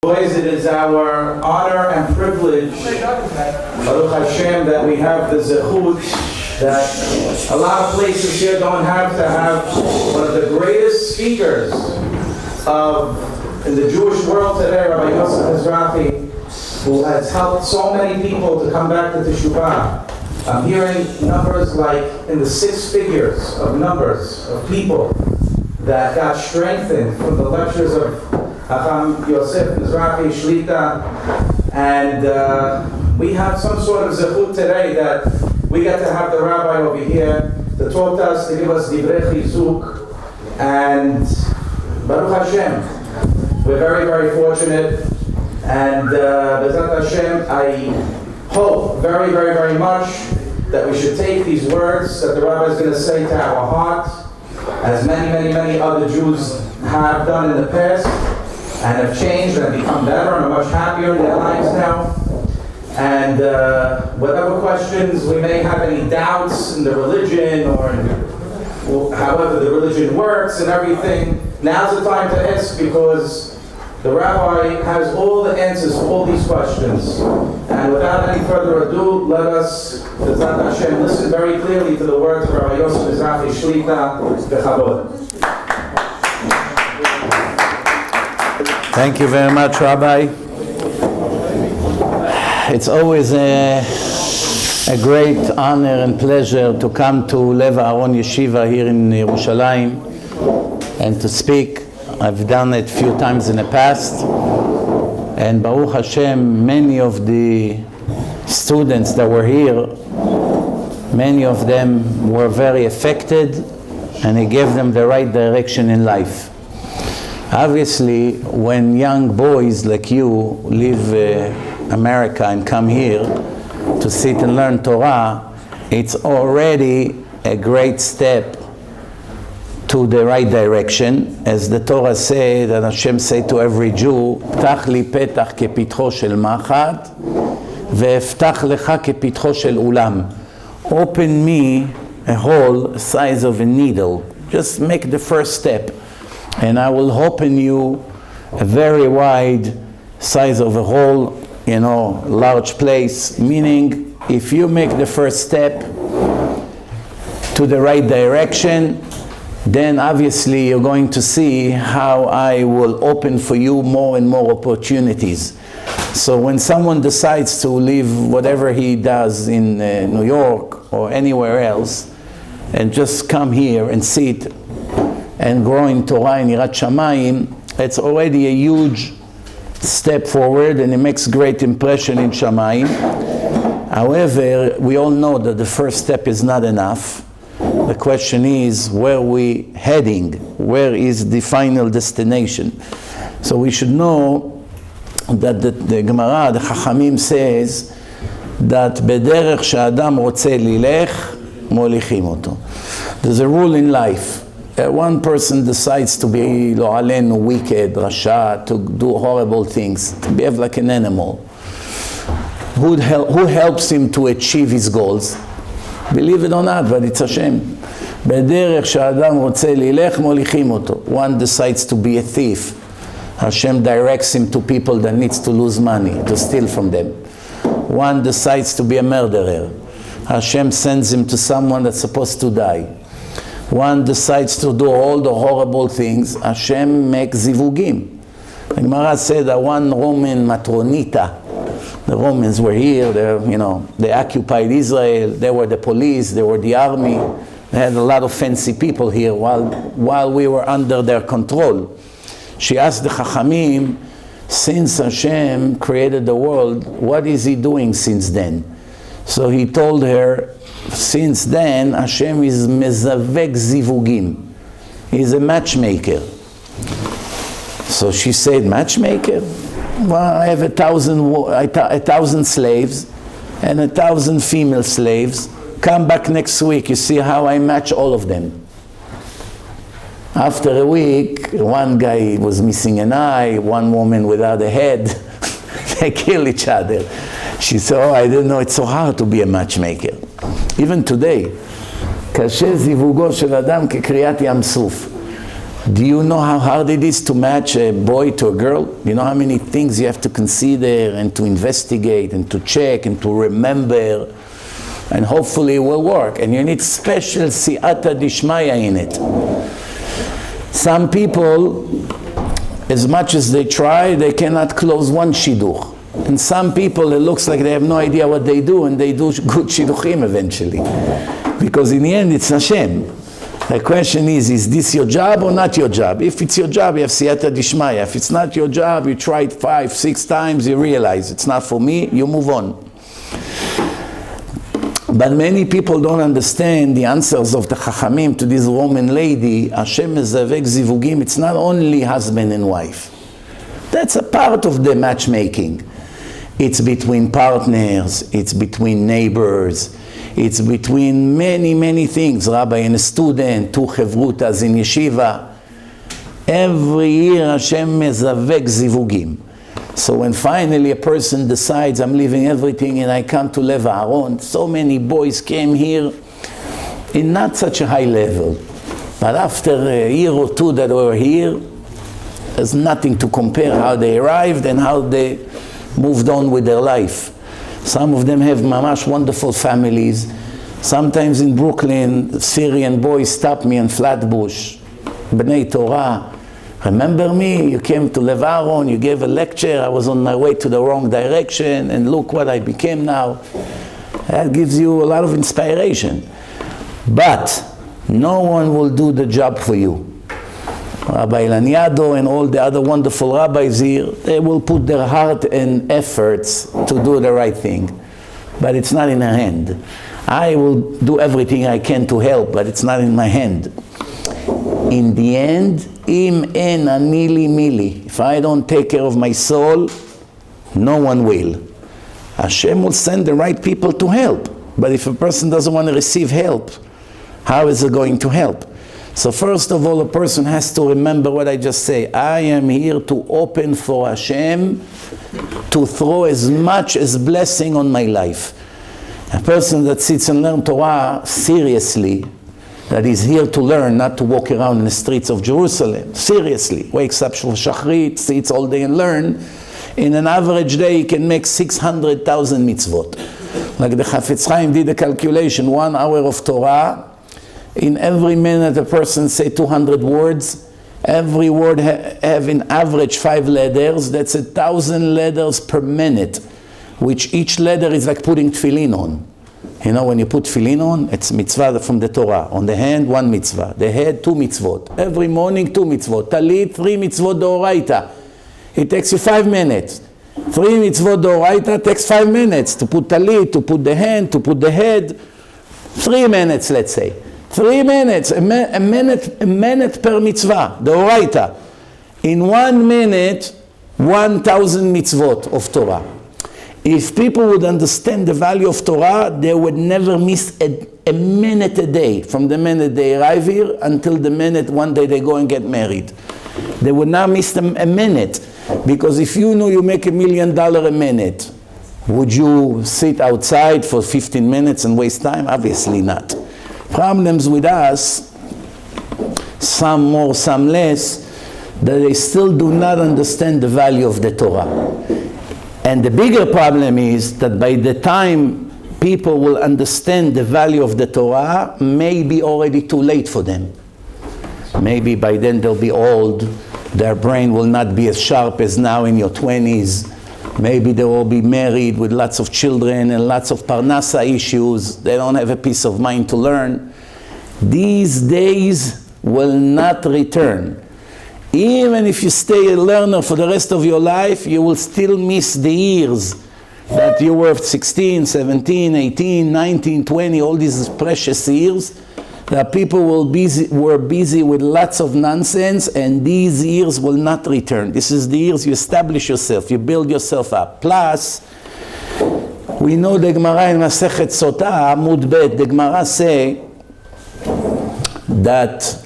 Boys, it is our honor and privilege, Baruch Hashem, that we have the zechut that a lot of places here don't have to have one of the greatest speakers in the Jewish world today, Rabbi Mizrachi, who has helped so many people to come back to Teshuvah. I'm hearing numbers like in the 6 figures of numbers of people that got strengthened from the lectures of Aharon, Mizrachi, Shlita, and we have some sort of zechut today that we get to have the Rabbi over here to talk to us, to give us divrei chizuk, and Baruch Hashem, we're very, very fortunate, and B'ezrat Hashem, I hope very, very, very much that we should take these words that the Rabbi is going to say to our heart, as many, many, many other Jews have done in the past, and have changed and become better and are much happier in their lives now. And whatever questions we may have, any doubts in the religion or in however the religion works and everything, now's the time to ask, because the Rabbi has all the answers to all these questions. And without any further ado, let us, B'ezrat Hashem, listen very clearly to the words of Rabbi Mizrachi Shlita B'chavod. Thank you very much, Rabbi. It's always a great honor and pleasure to come to Lev Aharon Yeshiva here in Yerushalayim and to speak. I've done it a few times in the past, and Baruch Hashem, many of the students that were here, many of them were very affected, and it gave them the right direction in life. Obviously, when young boys like you leave America and come here to sit and learn Torah, it's already a great step to the right direction. As the Torah says, that Hashem say to every Jew, "Ptach li petach kepitcho shel machat, ve'eftach lecha kepitcho shel ulam." Open me a hole the size of a needle. Just make the first step, and I will open you a very wide size of a hole, large place. Meaning, if you make the first step to the right direction, then obviously you're going to see how I will open for you more and more opportunities. So when someone decides to leave whatever he does in New York or anywhere else and just come here and sit and grow in Torah and Yirat Shamayim, it's already a huge step forward, and it makes great impression in Shamayim. However, we all know that the first step is not enough. The question is, where are we heading? Where is the final destination? So we should know that the Gemara, the Chachamim says that bederech she'adam rotze lilech, molichim oto. There's a rule in life. One person decides to be lo alenu, wicked, rasha, to do horrible things, to behave like an animal. Who helps him to achieve his goals? Believe it or not, but it's Hashem. בדרך שהאדם רוצה ללך, מוליכים אותו. One decides to be a thief. Hashem directs him to people that needs to lose money, to steal from them. One decides to be a murderer. Hashem sends him to someone that's supposed to die. One decides to do all the horrible things. Hashem makes zivugim. The Gemara said that one Roman matronita, the Romans were here, they occupied Israel, they were the police, they were the army, they had a lot of fancy people here while we were under their control. She asked the Chachamim, since Hashem created the world, what is he doing since then? So he told her, since then Hashem is mezavek zivugim. He's a matchmaker. So she said, matchmaker? Well, I have 1,000 slaves and 1,000 female slaves. Come back next week, you see how I match all of them. After a week, one guy was missing an eye, one woman without a head. They kill each other. She said, oh, I didn't know it's so hard to be a matchmaker. Even today, קשה זיווגו של אדם כקריאת ים סוף. Do you know how hard it is to match a boy to a girl? You know how many things you have to consider and to investigate and to check and to remember, and hopefully it will work. And you need special siyata dishmaya in it. Some people, as much as they try, they cannot close one shidduch. And some people, it looks like they have no idea what they do, and they do good shidduchim eventually. Because in the end, it's Hashem. The question is this your job or not your job? If it's your job, you have siyata dishmaya. If it's not your job, you tried 5, 6 times, you realize it's not for me, you move on. But many people don't understand the answers of the Chachamim to this Roman lady. Hashem mezavek zivugim. It's not only husband and wife. That's a part of the matchmaking. It's between partners, it's between neighbors, it's between many, many things. Rabbi and a student, 2 chevrutas in Yeshiva. Every year Hashem mezavek zivugim. So when finally a person decides, I'm leaving everything and I come to Lev Aharon, so many boys came here in not such a high level. But after a year or 2 that were here, there's nothing to compare how they arrived and how they moved on with their life. Some of them have mamash wonderful families. Sometimes in Brooklyn, Syrian boys stop me in Flatbush, Bnei Torah. Remember me? You came to Lev Aharon, you gave a lecture, I was on my way to the wrong direction, and look what I became now. That gives you a lot of inspiration. But no one will do the job for you. Rabbi Laniado and all the other wonderful rabbis here, they will put their heart and efforts to do the right thing. But it's not in their hand. I will do everything I can to help, but it's not in my hand. In the end, im en anili mili. If I don't take care of my soul, no one will. Hashem will send the right people to help. But if a person doesn't want to receive help, how is it going to help? So first of all, a person has to remember what I just say. I am here to open for Hashem, to throw as much as blessing on my life. A person that sits and learns Torah seriously, that is here to learn, not to walk around in the streets of Jerusalem, seriously, wakes up for Shachrit, sits all day and learn, in an average day he can make 600,000 mitzvot. Like the Chafetz Chaim did a calculation, 1 hour of Torah, in every minute a person say 200 words, every word have in average 5 letters, that's 1,000 letters per minute, which each letter is like putting tefillin on. You know, when you put tefillin on, it's mitzvah from the Torah. On the hand, 1 mitzvah. The head, 2 mitzvot. Every morning, 2 mitzvot. Talit, 3 mitzvot d'oraita. It takes you 5 minutes. 3 mitzvot d'oraita takes 5 minutes. To put talit, to put the hand, to put the head. 3 minutes, let's say. 3 minutes. A minute per mitzvah. D'oraita. In 1 minute, 1,000 mitzvot of Torah. If people would understand the value of Torah, they would never miss a minute a day, from the minute they arrive here until the minute one day they go and get married. They would not miss a minute, because if you know you make $1 million a minute, would you sit outside for 15 minutes and waste time? Obviously not. Problems with us, some more, some less, that they still do not understand the value of the Torah. And the bigger problem is that by the time people will understand the value of the Torah, may be already too late for them. Maybe by then they'll be old, their brain will not be as sharp as now in your 20s. Maybe they will be married with lots of children and lots of parnasa issues. They don't have a peace of mind to learn. These days will not return. Even if you stay a learner for the rest of your life, you will still miss the years that you were 16, 17, 18, 19, 20, all these precious years that people were busy with lots of nonsense, and these years will not return. This is the years you establish yourself, you build yourself up. Plus, we know the Gemara in Masechet Sotah, Amud Bet, the Gemara say that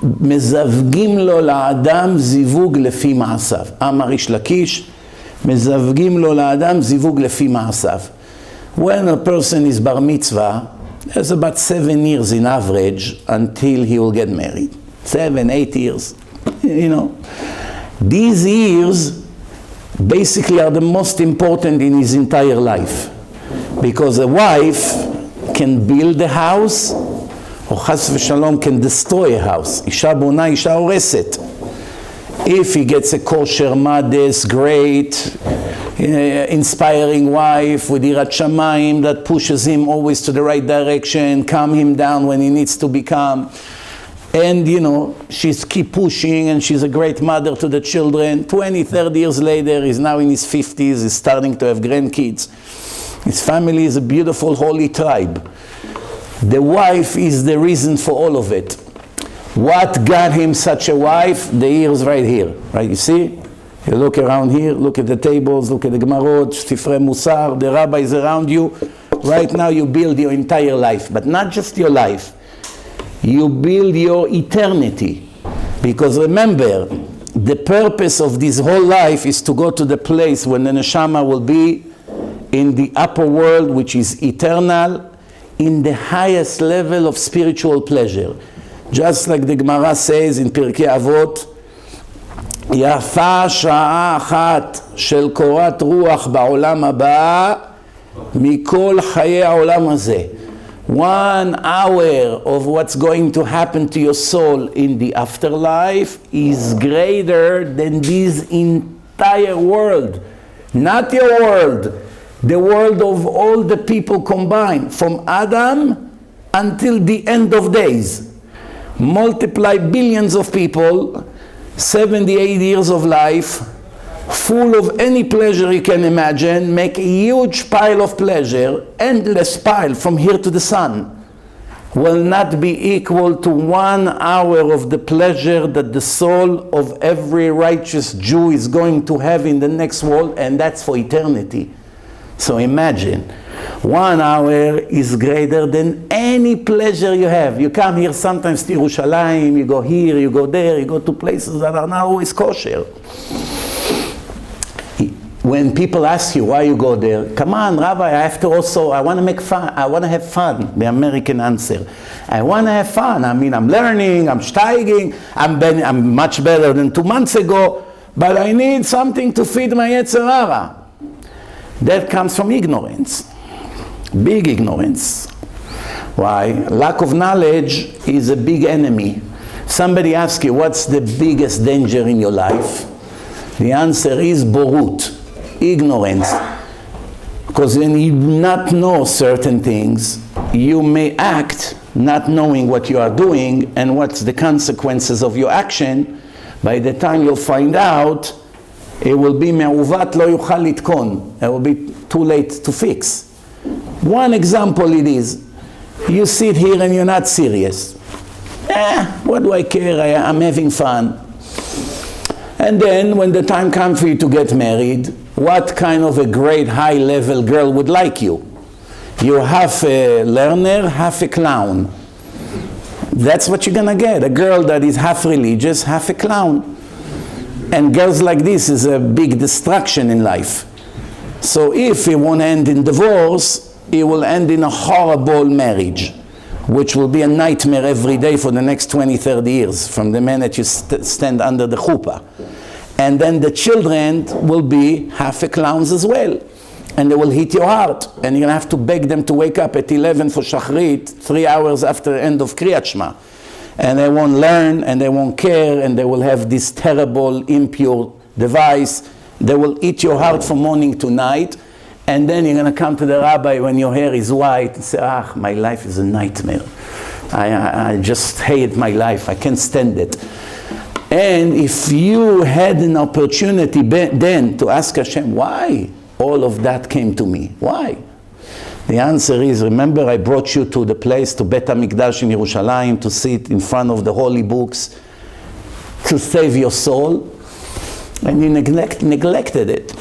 מזווגים לו לאדם זיווג לפי מעשיו. אמר איש לקיש, מזווגים לו לאדם זיווג לפי מעשיו. When a person is bar mitzvah, There's about 7 years in average until he will get married. 7, 8 years. You know, these years basically are the most important in his entire life. Because a wife can build a house, or chas v'shalom can destroy a house. Isha bona, isha horeset. If he gets a kosher, modest, great, inspiring wife with yirat shamayim that pushes him always to the right direction, calm him down when he needs to be calm, and you know, she's keep pushing and she's a great mother to the children. 20, 30 years later, he's now in his 50s, he's starting to have grandkids. His family is a beautiful holy tribe. The wife is the reason for all of it. What got him such a wife? The ears right here, right? You see? You look around here, look at the tables, look at the Gemarot, Sifrei Musar, the rabbis around you. Right now you build your entire life, but not just your life. You build your eternity. Because remember, the purpose of this whole life is to go to the place when the neshama will be in the upper world, which is eternal, in the highest level of spiritual pleasure. Just like the Gemara says in Pirkei Avot, Yafa sha'a achat shel korat ruach ba'olam haba mikol chaye ha'olam hazeh. 1 hour of what's going to happen to your soul in the afterlife is greater than this entire world. Not your world, the world of all the people combined, from Adam until the end of days. Multiply billions of people, 70, 80 years of life, full of any pleasure you can imagine, make a huge pile of pleasure, endless pile from here to the sun, will not be equal to 1 hour of the pleasure that the soul of every righteous Jew is going to have in the next world, and that's for eternity. So imagine, 1 hour is greater than any pleasure you have. You come here sometimes to Yerushalayim, you go here, you go there, you go to places that are not always kosher. When people ask you why you go there, come on, Rabbi, I want to make fun, I want to have fun, the American answer. I want to have fun. I mean, I'm learning, I'm steiging, I'm much better than 2 months ago, but I need something to feed my Yetzer Hara. That comes from ignorance, big ignorance. Why? Lack of knowledge is a big enemy. Somebody asks you, what's the biggest danger in your life? The answer is borut, ignorance. Because when you do not know certain things, you may act not knowing what you are doing and what's the consequences of your action. By the time you'll find out, it will be me'uvat lo yuchal litkon. It will be too late to fix. One example it is, you sit here and you're not serious. What do I care? I'm having fun. And then when the time comes for you to get married, what kind of a great high-level girl would like you? You're half a learner, half a clown. That's what you're gonna get, a girl that is half religious, half a clown. And girls like this is a big distraction in life. So if it won't end in divorce, it will end in a horrible marriage, which will be a nightmare every day for the next 20, 30 years, from the minute you stand under the chuppah. And then the children will be half a clowns as well. And they will hit your heart. And you're going to have to beg them to wake up at 11 for Shachrit, 3 hours after the end of Kriyat Shema. And they won't learn, and they won't care, and they will have this terrible, impure device. They will eat your heart from morning to night. And then you're going to come to the rabbi when your hair is white and say, my life is a nightmare. I just hate my life. I can't stand it. And if you had an opportunity then to ask Hashem, why all of that came to me? Why? The answer is, remember I brought you to the place, to Bet HaMikdash in Yerushalayim, to sit in front of the holy books, to save your soul, and you neglected it.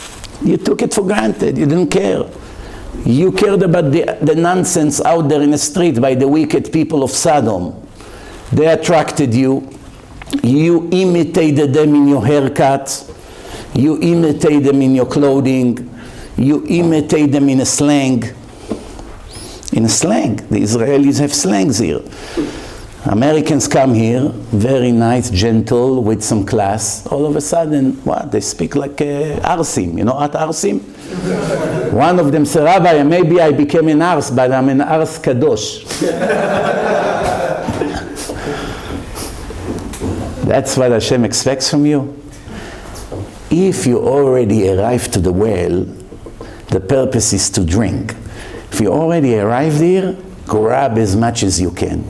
You took it for granted. You didn't care. You cared about the nonsense out there in the street by the wicked people of Sodom. They attracted you. You imitated them in your haircut. You imitate them in your clothing. You imitate them in a slang. in slang. The Israelis have slangs here. Americans come here, very nice, gentle, with some class. All of a sudden, what? They speak like Arsim. You know what Arsim? One of them said, Rabbi, maybe I became an Ars, but I'm an Ars Kadosh. That's what Hashem expects from you. If you already arrived to the well, the purpose is to drink. If you already arrived here, grab as much as you can.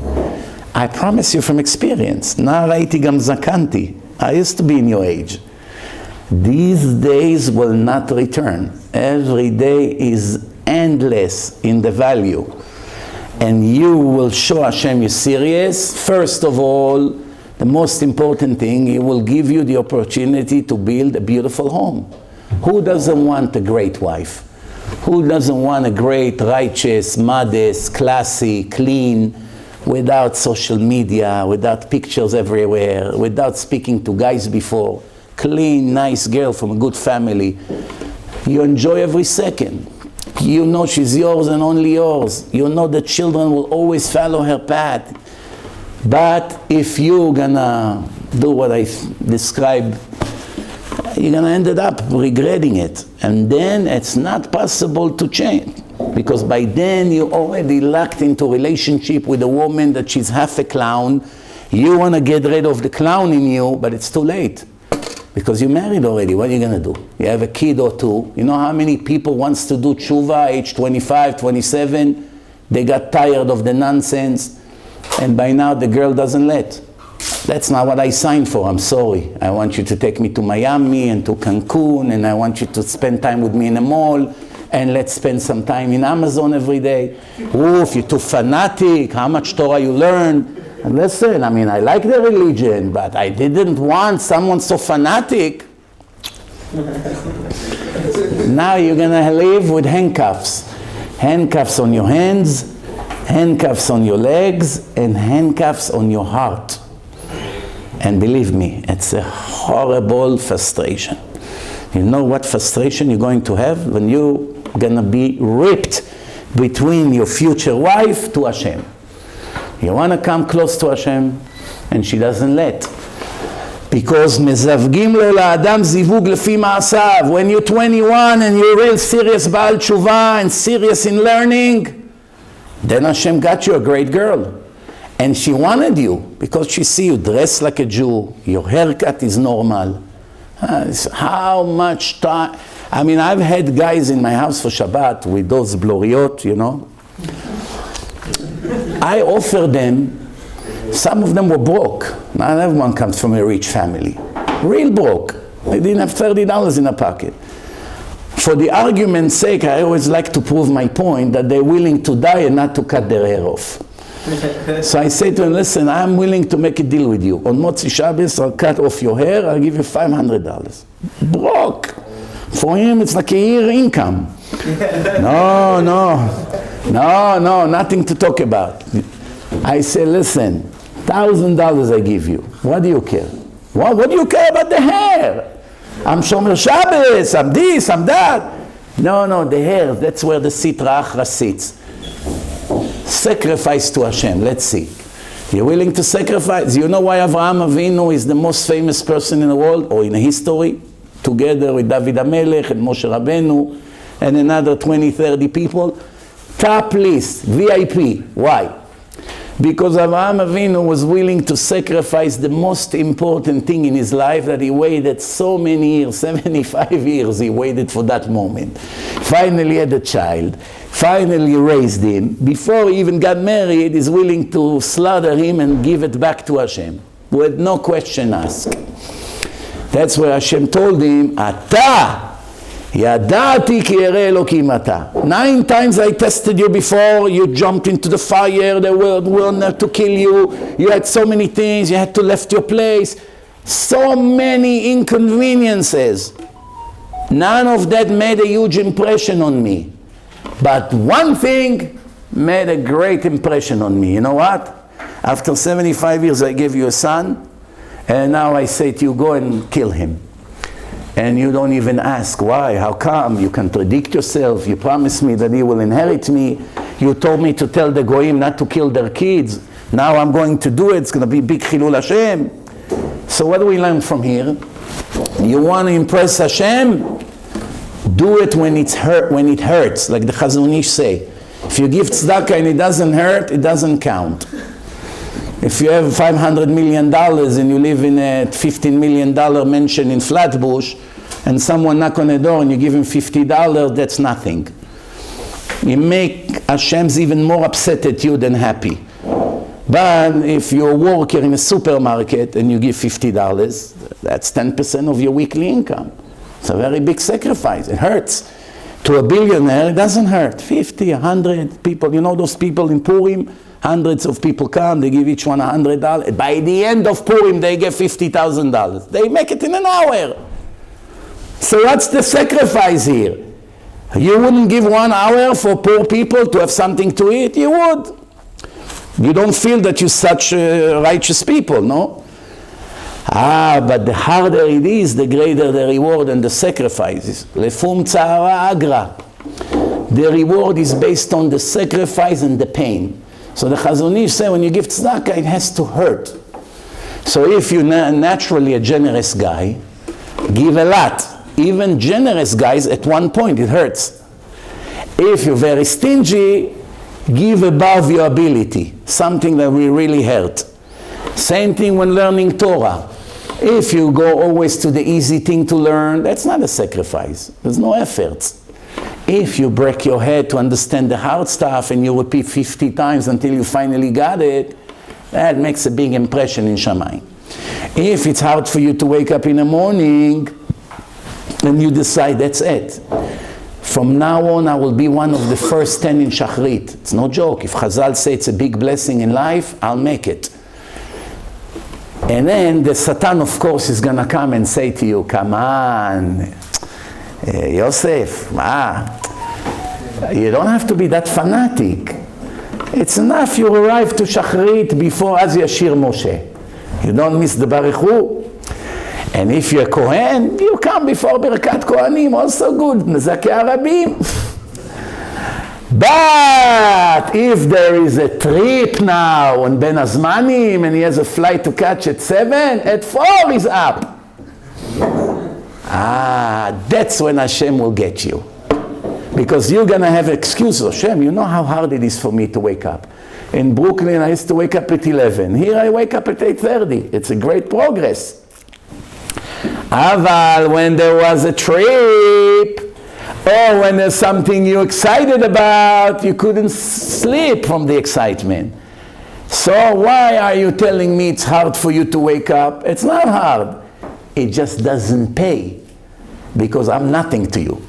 I promise you from experience. Na raiti gam zakanti. I used to be in your age. These days will not return. Every day is endless in the value. And you will show Hashem you're serious. First of all, the most important thing, He will give you the opportunity to build a beautiful home. Who doesn't want a great wife? Who doesn't want a great, righteous, modest, classy, clean, without social media, without pictures everywhere, without speaking to guys before, clean, nice girl from a good family? You enjoy every second. You know she's yours and only yours. You know the children will always follow her path. But if you're gonna do what I described, you're gonna end up regretting it. And then it's not possible to change. Because by then you're already locked into a relationship with a woman that she's half a clown. You want to get rid of the clown in you, but it's too late. Because you're married already. What are you going to do? You have a kid or two. You know how many people wants to do tshuva, age 25, 27? They got tired of the nonsense. And by now the girl doesn't let. That's not what I signed for. I'm sorry. I want you to take me to Miami and to Cancun, and I want you to spend time with me in a mall. And let's spend some time in Amazon every day. Oof, you're too fanatic. How much Torah you learn? And listen, I mean, I like the religion, but I didn't want someone so fanatic. Now you're going to live with handcuffs. Handcuffs on your hands, handcuffs on your legs, and handcuffs on your heart. And believe me, it's a horrible frustration. You know what frustration you're going to have when you're going to be ripped between your future wife to Hashem. You want to come close to Hashem, and she doesn't let. Because mezavgim lo la'adam zivug lefi ma'asav. When you're 21 and you're real serious Baal Tshuva and serious in learning, then Hashem got you a great girl. And she wanted you because she see you dressed like a Jew, your haircut is normal. How much time? I mean, I've had guys in my house for Shabbat with those bloriot, you know. I offered them, some of them were broke. Not everyone comes from a rich family. Real broke. They didn't have $30 in their pocket. For the argument's sake, I always like to prove my point that they're willing to die and not to cut their hair off. So I say to him, listen, I'm willing to make a deal with you. On Motzi Shabbos, I'll cut off your hair, I'll give you $500. Broke. For him, it's like a year income. No, nothing to talk about. I say, listen, $1,000 I give you. What do you care? What do you care about the hair? I'm Shomer Shabbos, I'm this, I'm that. No, the hair, that's where the Sitra Achra sits. Sacrifice to Hashem. Let's see. You're willing to sacrifice? You know why Avraham Avinu is the most famous person in the world or in history? Together with David HaMelech and Moshe Rabbeinu and another 20, 30 people. Top list, VIP. Why? Because Avraham Avinu was willing to sacrifice the most important thing in his life that he waited so many years, 75 years he waited for that moment. Finally had a child. Finally raised him. Before he even got married, he's willing to slaughter him and give it back to Hashem. With no question asked. That's where Hashem told him, Ata yadati ki yireh Elokim ata. 9 times I tested you before, you jumped into the fire, the world wanted to kill you, you had so many things, you had to left your place, so many inconveniences. None of that made a huge impression on me. But one thing made a great impression on me. You know what? After 75 years I gave you a son, and now I say to you, go and kill him. And you don't even ask why, how come? You contradict yourself, you promise me that he will inherit me. You told me to tell the goyim not to kill their kids. Now I'm going to do it. It's going to be big chilul Hashem. So what do we learn from here? You want to impress Hashem? Do it when it hurts, like the Chazon Ish say. If you give tzedakah and it doesn't hurt, it doesn't count. If you have $500 million and you live in a $15 million mansion in Flatbush, and someone knock on the door and you give him $50, that's nothing. You make Hashem's even more upset at you than happy. But if you're a worker in a supermarket and you give $50, that's 10% of your weekly income. It's a very big sacrifice. It hurts. To a billionaire, it doesn't hurt. 50, 100 people. You know those people in Purim? Hundreds of people come, they give each one $100. By the end of Purim, they get $50,000. They make it in an hour. So what's the sacrifice here? You wouldn't give 1 hour for poor people to have something to eat? You would. You don't feel that you're such righteous people, no? But the harder it is, the greater the reward and the sacrifices. Lefum tzara agra. The reward is based on the sacrifice and the pain. So the Chazon Ish say when you give tzedakah, it has to hurt. So if you're naturally a generous guy, give a lot. Even generous guys, at one point, it hurts. If you're very stingy, give above your ability, something that will really hurt. Same thing when learning Torah. If you go always to the easy thing to learn, that's not a sacrifice. There's no effort. If you break your head to understand the hard stuff and you repeat 50 times until you finally got it, that makes a big impression in Shammai. If it's hard for you to wake up in the morning and you decide that's it, from now on I will be one of the first 10 in Shachrit. It's no joke. If Chazal say it's a big blessing in life, I'll make it. And then the Satan, of course, is going to come and say to you, come on, Yosef, you don't have to be that fanatic. It's enough you arrive to Shachrit before Az Yashir Moshe. You don't miss the Baruch Hu. And if you're Kohen, you come before Birkat Kohanim, also good, Mizrachi Arabim. But if there is a trip now on Ben Azmanim and he has a flight to catch at 7, at 4 he's up. That's when Hashem will get you. Because you're going to have excuses. Hashem, you know how hard it is for me to wake up. In Brooklyn, I used to wake up at 11. Here I wake up at 8:30. It's a great progress. Aval, when there was a trip, or when there's something you're excited about, you couldn't sleep from the excitement. So why are you telling me it's hard for you to wake up? It's not hard. It just doesn't pay. Because I'm nothing to you.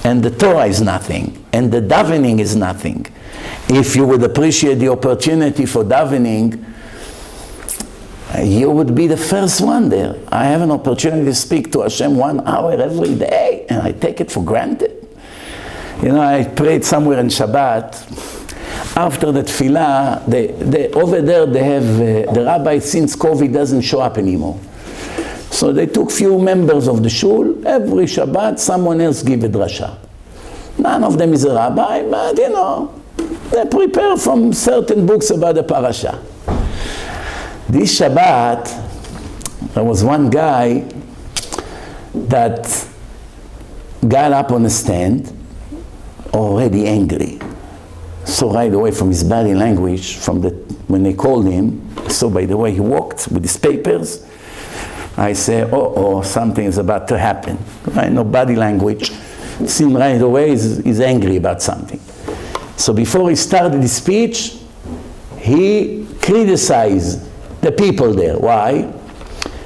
And the Torah is nothing. And the davening is nothing. If you would appreciate the opportunity for davening, you would be the first one there. I have an opportunity to speak to Hashem 1 hour every day, and I take it for granted. You know, I prayed somewhere in Shabbat. After the tefillah, over there they have, the rabbi since COVID doesn't show up anymore. So they took few members of the shul. Every Shabbat, someone else give a drasha. None of them is a rabbi, but you know, they prepare from certain books about the parasha. This Shabbat, there was one guy that got up on a stand, already angry. So right away from his body language, when they called him, so by the way he walked with his papers, I say, something is about to happen. I know body language. Seemed right away he's angry about something. So before he started his speech, he criticized the people there. Why?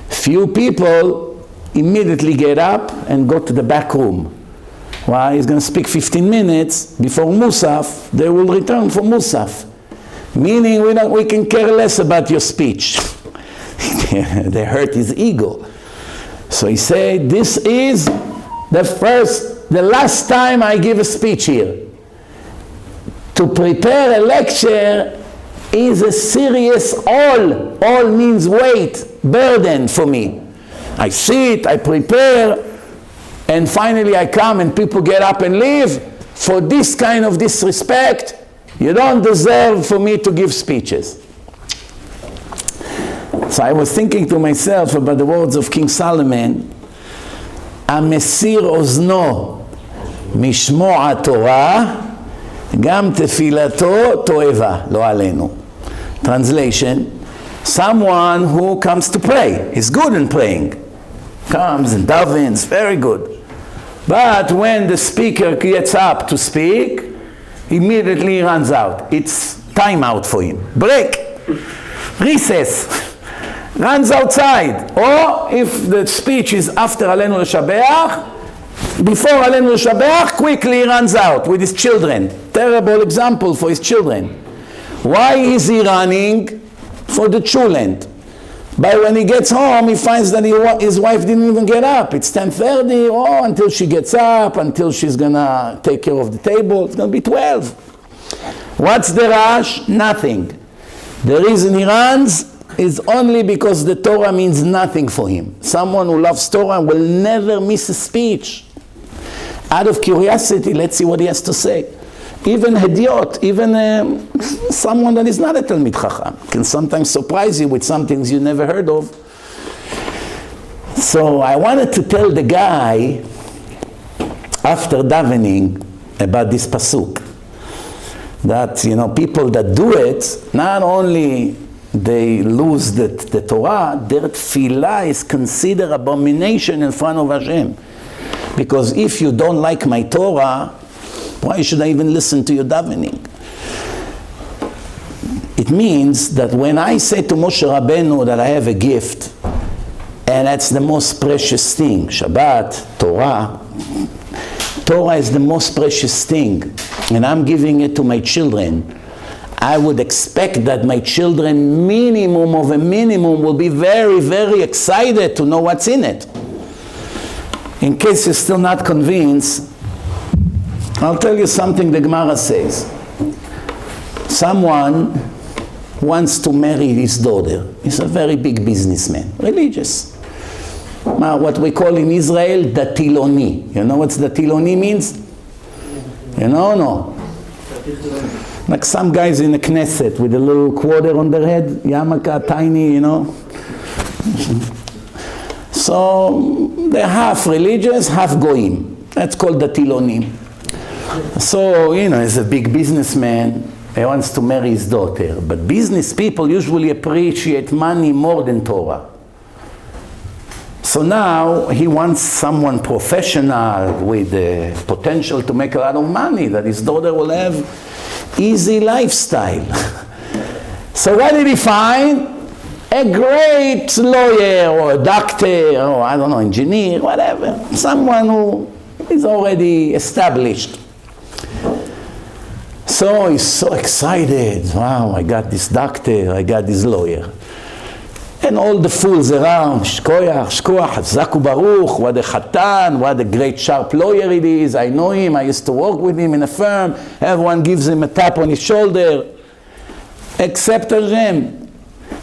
Few people immediately get up and go to the back room. Why? He's going to speak 15 minutes before Musaf. They will return for Musaf. Meaning we can care less about your speech. They hurt his ego. So he said, this is the last time I give a speech here. To prepare a lecture is a serious all means weight, burden for me. I sit, I prepare, and finally I come and people get up and leave. For this kind of disrespect, You don't deserve for me to give speeches. So I was thinking to myself about the words of King Solomon, המסיר אוזנו משמוע התורה, גם תפילתו תועבה, לא עלינו. Translation, someone who comes to pray, is good in praying. Comes and davens, very good. But when the speaker gets up to speak, immediately he runs out. It's time out for him. Break. Recess. Runs outside. Or if the speech is after Alenu L'Shabeach, before Alenu L'Shabeach, quickly he runs out with his children. Terrible example for his children. Why is he running? For the chulent. But when he gets home, he finds that his wife didn't even get up. It's 10:30, until she gets up, until she's gonna take care of the table, it's gonna be 12. What's the rush? Nothing. The reason he runs is only because the Torah means nothing for him. Someone who loves Torah will never miss a speech. Out of curiosity, let's see what he has to say. Even Hediot, even someone that is not a Talmid Chacham, can sometimes surprise you with some things you never heard of. So I wanted to tell the guy, after davening, about this pasuk. That, people that do it, not only they lose the Torah, their tefillah is considered abomination in front of Hashem. Because if you don't like my Torah, why should I even listen to your davening? It means that when I say to Moshe Rabbeinu that I have a gift, and that's the most precious thing, Shabbat, Torah is the most precious thing, and I'm giving it to my children, I would expect that my children, minimum of a minimum, will be very, very excited to know what's in it. In case you're still not convinced, I'll tell you something the Gemara says. Someone wants to marry his daughter. He's a very big businessman, religious. What we call in Israel, datiloni. You know what datiloni means? No. Like some guys in the Knesset with a little quarter on their head, yarmulke, tiny, So they're half religious, half goyim. That's called datiloni. So, he's a big businessman. He wants to marry his daughter. But business people usually appreciate money more than Torah. So now he wants someone professional with the potential to make a lot of money, that his daughter will have easy lifestyle. So what did he find? A great lawyer or a doctor or engineer, whatever. Someone who is already established. So he's so excited. Wow, I got this doctor, I got this lawyer. And all the fools around, shkoyach, zaku baruch, what a chatan, what a great sharp lawyer it is. I know him, I used to work with him in a firm. Everyone gives him a tap on his shoulder. Except Hashem.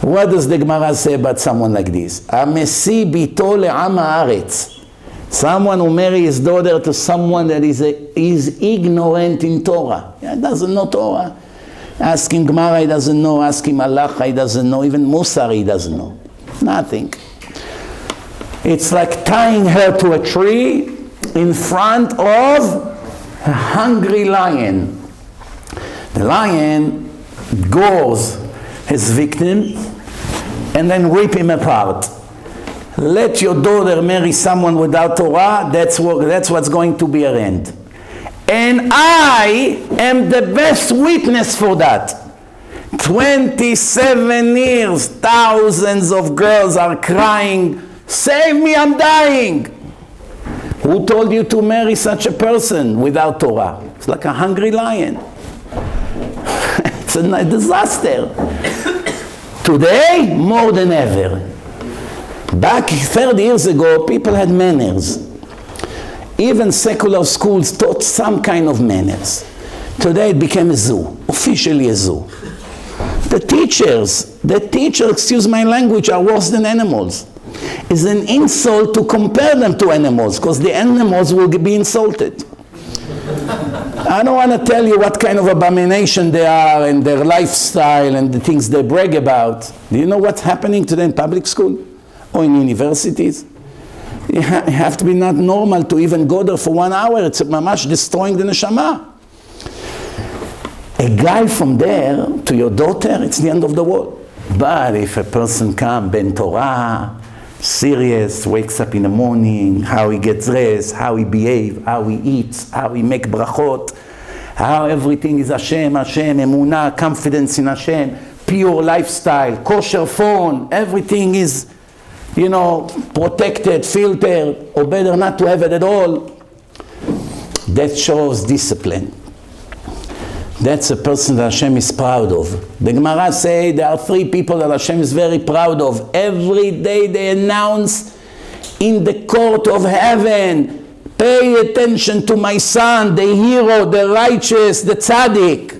What does the Gemara say about someone like this? Amesi bito le'am haaretz. Someone who marries his daughter to someone that is ignorant in Torah. He doesn't know Torah. Ask him Gemara, he doesn't know. Ask him Halacha, he doesn't know. Even Musar, he doesn't know. Nothing. It's like tying her to a tree in front of a hungry lion. The lion gores his victim and then rip him apart. Let your daughter marry someone without Torah, that's what's going to be her end. And I am the best witness for that. 27 years, thousands of girls are crying, save me, I'm dying. Who told you to marry such a person without Torah? It's like a hungry lion. It's a disaster. Today, more than ever. Back 30 years ago, people had manners. Even secular schools taught some kind of manners. Today it became a zoo, officially a zoo. The teachers, excuse my language, are worse than animals. It's an insult to compare them to animals, because the animals will be insulted. I don't want to tell you what kind of abomination they are and their lifestyle and the things they brag about. Do you know what's happening today in public school or in universities? You have to be not normal to even go there for 1 hour. It's mamash destroying the neshama. A guy from there to your daughter, it's the end of the world. But if a person comes, ben Torah, serious, wakes up in the morning, how he gets dressed, how he behaves, how he eats, how he make brachot, how everything is Hashem, emunah, confidence in Hashem, pure lifestyle, kosher phone, everything is, protected, filtered, or better not to have it at all. That shows discipline. That's a person that Hashem is proud of. The Gemara say there are 3 people that Hashem is very proud of. Every day they announce in the court of heaven, pay attention to my son, the hero, the righteous, the tzaddik.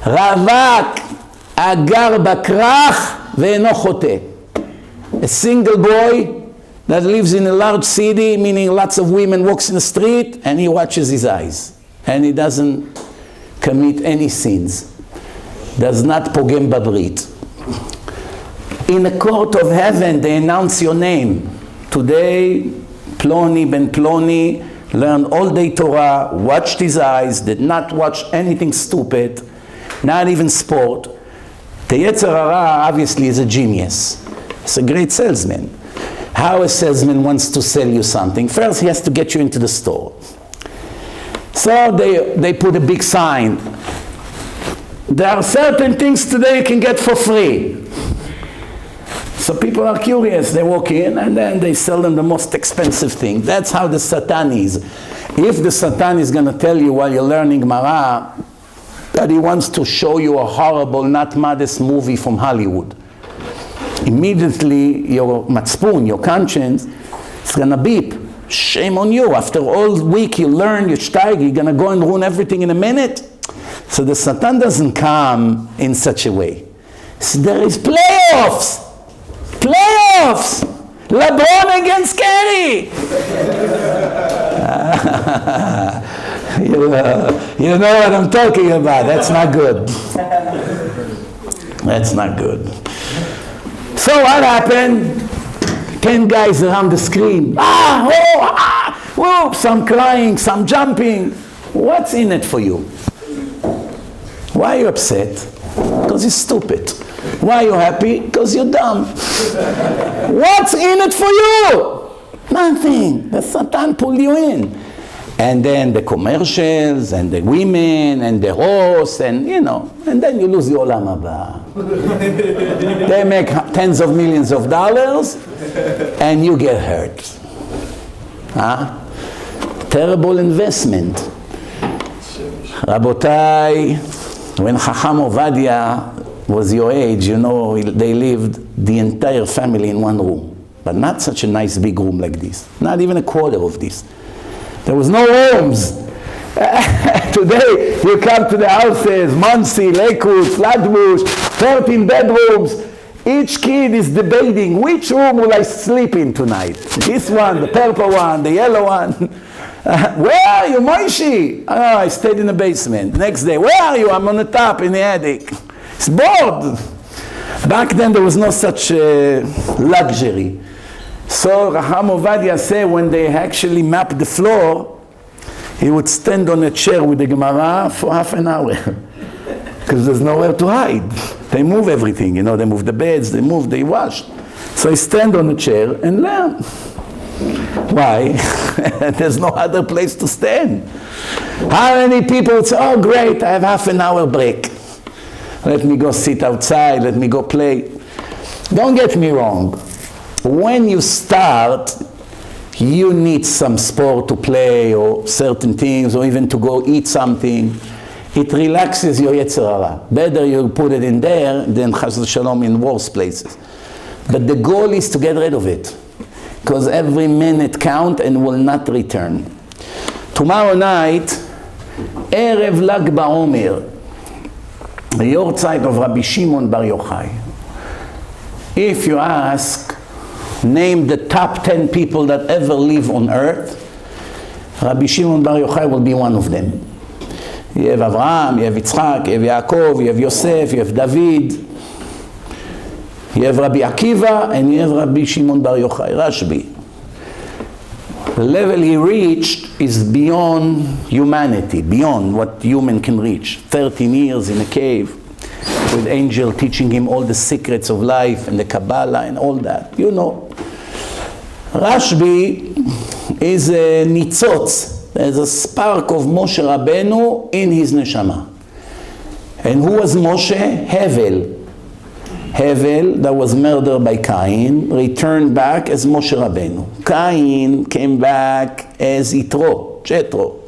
Ravak agar bakrach ve'eno chote. A single boy that lives in a large city, meaning lots of women, walks in the street and he watches his eyes. And he doesn't commit any sins, does not pogem babrit. In the court of heaven, they announce your name. Today, Ploni ben Ploni learned all day Torah, watched his eyes, did not watch anything stupid, not even sport. The Yetzer Hara obviously is a genius. He's a great salesman. How a salesman wants to sell you something? First, he has to get you into the store. So they put a big sign. There are certain things today you can get for free. So people are curious. They walk in and then they sell them the most expensive thing. That's how the Satan is. If the Satan is going to tell you while you're learning Gemara that he wants to show you a horrible, not modest movie from Hollywood, immediately your matzpun, your conscience, is going to beep. Shame on you. After all week you learn, you steig, you're going to go and ruin everything in a minute. So the Satan doesn't come in such a way. So there is playoffs. Playoffs. LeBron against Kerry. You know what I'm talking about. That's not good. That's not good. So what happened? 10 guys around the screen. Whoop, some crying, some jumping. What's in it for you? Why are you upset? Because you're stupid. Why are you happy? Because you're dumb. What's in it for you? Nothing. The Satan pulled you in. And then the commercials, and the women, and the hosts, and and then you lose the olam haba. They make tens of millions of dollars, and you get hurt. Terrible investment. Rabotai, when Chacham Ovadia was your age, they lived the entire family in one room. But not such a nice big room like this. Not even a quarter of this. There was no rooms. Today, you come to the houses, Monsey, Lakewood, Flatbush, 13 bedrooms. Each kid is debating, which room will I sleep in tonight? This one, the purple one, the yellow one. Where are you, Moishi? Oh, I stayed in the basement. Next day, where are you? I'm on the top in the attic. It's bored. Back then, there was no such luxury. So Raham Ovadia said when they actually mapped the floor, he would stand on a chair with the Gemara for half an hour. Because there's nowhere to hide. They move everything, they move the beds, they wash. So he stand on a chair and learn. Why? There's no other place to stand. How many people would say, oh great, I have half an hour break. Let me go sit outside, let me go play. Don't get me wrong. When you start, you need some sport to play or certain things or even to go eat something. It relaxes your Yetzer Hara. Better you put it in there than Chas Shalom in worse places. But the goal is to get rid of it. Because every minute counts and will not return. Tomorrow night, Erev Lag BaOmer, the Yortzeit of Rabbi Shimon Bar Yochai. If you ask, name the top 10 people that ever live on earth, Rabbi Shimon Bar Yochai will be one of them. You have Abraham, you have Yitzchak, you have Yaakov, you have Yosef, you have David, you have Rabbi Akiva, and you have Rabbi Shimon Bar Yochai, Rashbi. The level he reached is beyond humanity, beyond what human can reach. 13 years in a cave with angel teaching him all the secrets of life and the Kabbalah and all that. You know. Rashbi is a nitzotz. There's a spark of Moshe Rabbeinu in his neshama. And who was Moshe? Hevel. Hevel, that was murdered by Cain, returned back as Moshe Rabbeinu. Cain came back as Yitro, Jethro.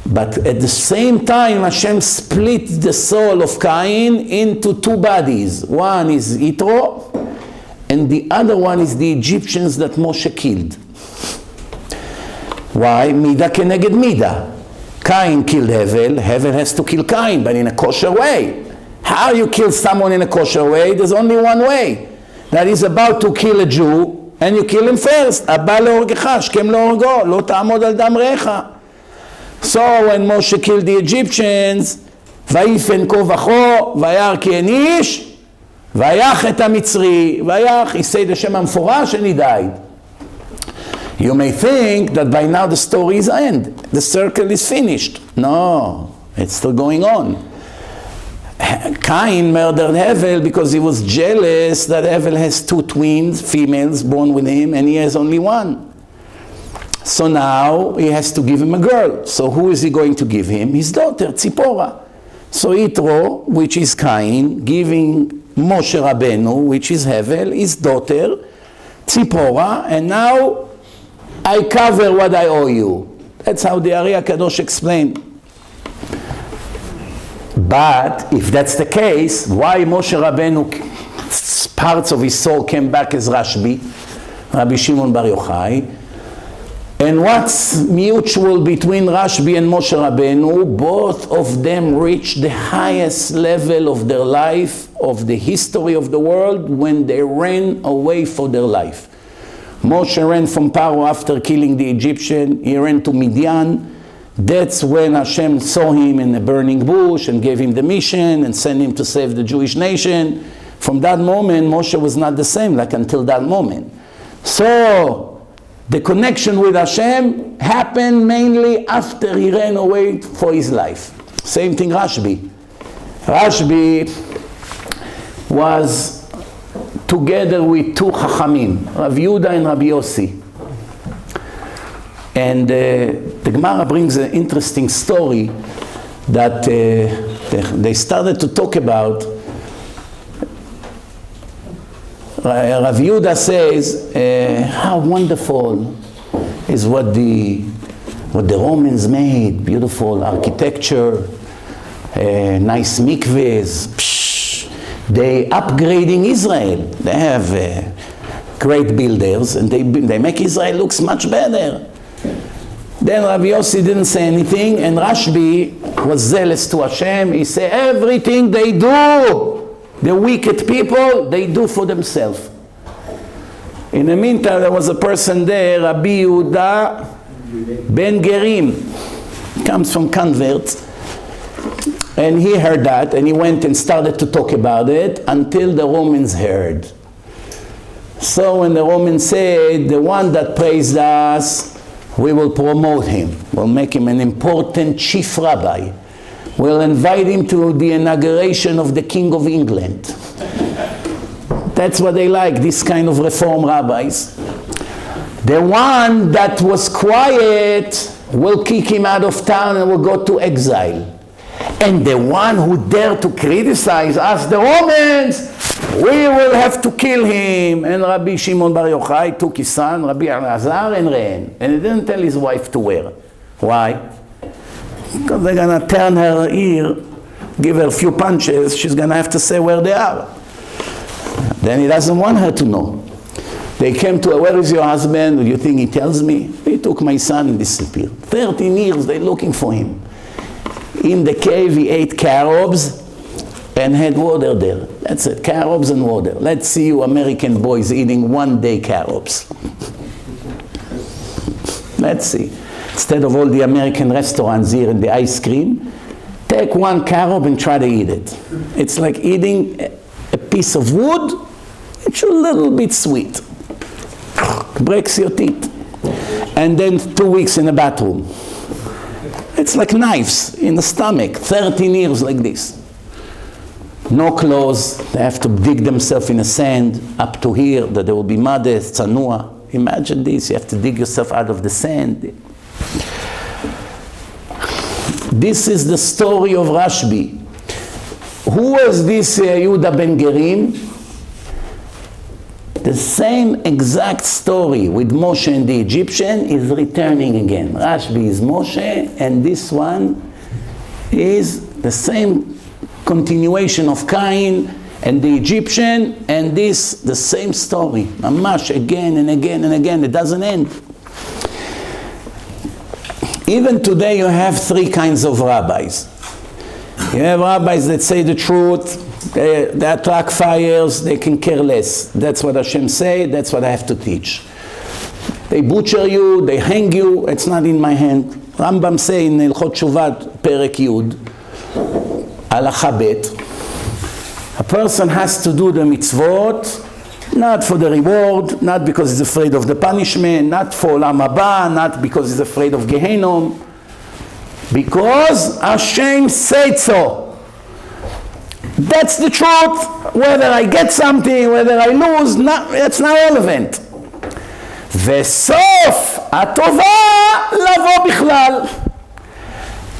But at the same time, Hashem split the soul of Cain into two bodies. One is Yitro, and the other one is the Egyptians that Moshe killed. Why? Mida keneged Mida. Cain killed Hevel. Hevel has to kill Cain, but in a kosher way. How you kill someone in a kosher way? There's only one way. That is about to kill a Jew, and you kill him first. Abba leorgecha, shkem leorgo, lo ta'amod al dam recha. So when Moshe killed the Egyptians, vayifen kovacho, vayar ki enish, vayach et hamitzri, vayach, he said the Shem HaMeforash, and he died. You may think that by now the story is end. The circle is finished. No, it's still going on. Cain murdered Hevel because he was jealous that Hevel has two twins, females, born with him, and he has only one. So now he has to give him a girl. So who is he going to give him? His daughter, Tzipora. So Yitro, which is Cain, giving Moshe Rabbeinu, which is Hevel, his daughter, Tzipora, and now I cover what I owe you. That's how the Ari HaKadosh explained. But if that's the case, why Moshe Rabbeinu, parts of his soul came back as Rashbi, Rabbi Shimon Bar Yochai, and what's mutual between Rashbi and Moshe Rabbeinu? Both of them reached the highest level of their life, of the history of the world, when they ran away for their life. Moshe ran from Paro after killing the Egyptian. He ran to Midian. That's when Hashem saw him in a burning bush and gave him the mission and sent him to save the Jewish nation. From that moment, Moshe was not the same, like until that moment. So, the connection with Hashem happened mainly after he ran away for his life. Same thing Rashbi. Rashbi was together with two Chachamim, Rav Yehuda and Rabbi Yossi. And the Gemara brings an interesting story that they started to talk about. Rav Yehuda says, how wonderful is what the Romans made, beautiful architecture, nice mikvahs. They upgrading Israel. They have great builders, and they make Israel looks much better. Then Rabbi Yossi didn't say anything, and Rashbi was zealous to Hashem. He said, everything they do, the wicked people, they do for themselves. In the meantime, there was a person there, Rabbi Yehuda ben Gerim, comes from converts, and he heard that, and he went and started to talk about it until the Romans heard. So when the Romans said, the one that praised us, we will promote him. We'll make him an important chief rabbi. We'll invite him to the inauguration of the King of England. That's what they like, this kind of reform rabbis. The one that was quiet will kick him out of town and will go to exile. And the one who dared to criticize us, the Romans, we will have to kill him. And Rabbi Shimon Bar Yochai took his son, Rabbi Elazar, and ran. And he didn't tell his wife to wear. Why? Because they're going to turn her ear, give her a few punches, she's going to have to say where they are. Then he doesn't want her to know. They came to her, where is your husband? Do you think he tells me? He took my son and disappeared. 13 years they're looking for him. In the cave he ate carobs and had water there. That's it, carobs and water. Let's see you American boys eating one day carobs. Let's see. instead of all the American restaurants here and the ice cream, take one carob and try to eat it. It's like eating a piece of wood. It's a little bit sweet. Breaks your teeth. And then 2 weeks in the bathroom. It's like knives in the stomach. 13 years like this. No clothes. They have to dig themselves in the sand up to here, that there will be modest, tzanua. Imagine this. You have to dig yourself out of the sand. This is the story of Rashbi. Who was this Yehuda ben Gerim? The same exact story with Moshe and the Egyptian is returning again. Rashbi is Moshe, and this one is the same continuation of Cain and the Egyptian, and this, the same story. Mamash, again and again and again. It doesn't end. Even today you have three kinds of rabbis. You have rabbis that say the truth. They attract fires, they can care less. That's what Hashem say, that's what I have to teach. They butcher you, they hang you, it's not in my hand. Rambam say in Ilchot Shuvat, Perek Yud, Halacha Bet, a person has to do the mitzvot, not for the reward, not because he's afraid of the punishment, not for Olam Haba, not because he's afraid of Gehenom, because Hashem said so. That's the truth. Whether I get something, whether I lose, it's not relevant. וסוף הטובה לבוא בכלל.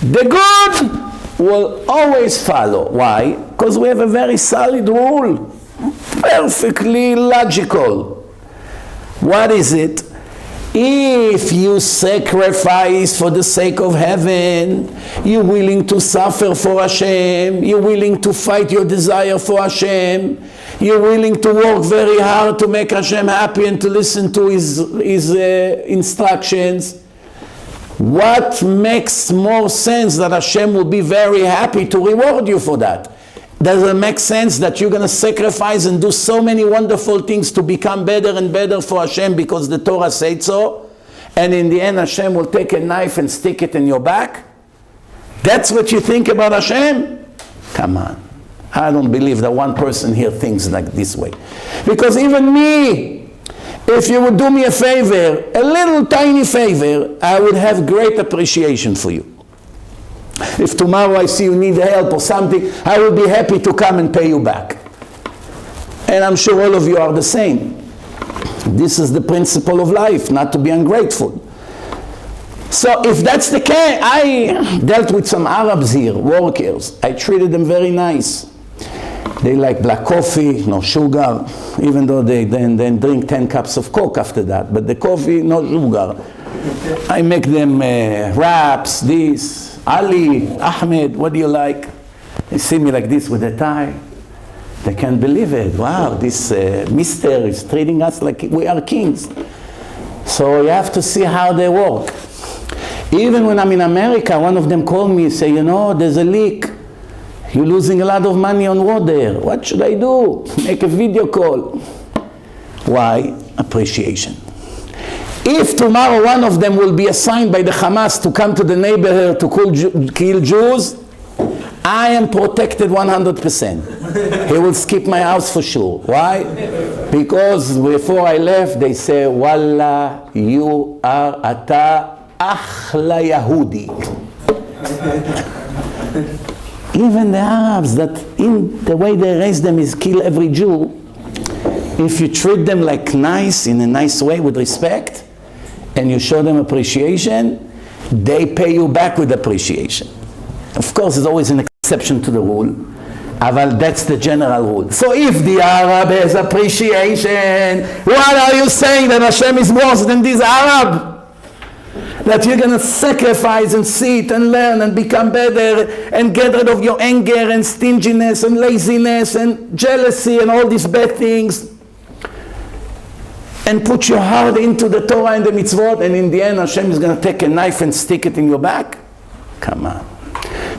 The good will always follow. Why? Because we have a very solid rule. Perfectly logical. What is it? If you sacrifice for the sake of heaven, you're willing to suffer for Hashem, you're willing to fight your desire for Hashem, you're willing to work very hard to make Hashem happy and to listen to his instructions, what makes more sense that Hashem will be very happy to reward you for that? Does it make sense that you're going to sacrifice and do so many wonderful things to become better and better for Hashem because the Torah said so, and in the end Hashem will take a knife and stick it in your back? That's what you think about Hashem? Come on. I don't believe that one person here thinks like this way. Because even me, if you would do me a favor, a little tiny favor, I would have great appreciation for you. If tomorrow I see you need help or something, I will be happy to come and pay you back. And I'm sure all of you are the same. This is the principle of life, not to be ungrateful. So if that's the case, I dealt with some Arabs here, workers. I treated them very nice. They like black coffee, no sugar, even though they then drink 10 cups of Coke after that. But the coffee, no sugar. I make them wraps, this. Ali, Ahmed, what do you like? They see me like this with a tie. They can't believe it. Wow, this mister is treating us like we are kings. So you have to see how they work. Even when I'm in America, one of them called me and say, you know, there's a leak. You're losing a lot of money on water. What should I do? Make a video call. Why? Appreciation. If tomorrow one of them will be assigned by the Hamas to come to the neighborhood to kill Jews, I am protected 100%. He will skip my house for sure. Why? Because before I left, they say, Wallah, you are ata achla Yahudi. Even the Arabs, that in the way they raise them is kill every Jew. If you treat them like nice, in a nice way with respect, and you show them appreciation, they pay you back with appreciation. Of course, there's always an exception to the rule, but that's the general rule. So if the Arab has appreciation, what are you saying, that Hashem is worse than this Arab? That you're going to sacrifice and sit and learn and become better and get rid of your anger and stinginess and laziness and jealousy and all these bad things, and put your heart into the Torah and the mitzvot, and in the end Hashem is going to take a knife and stick it in your back? Come on.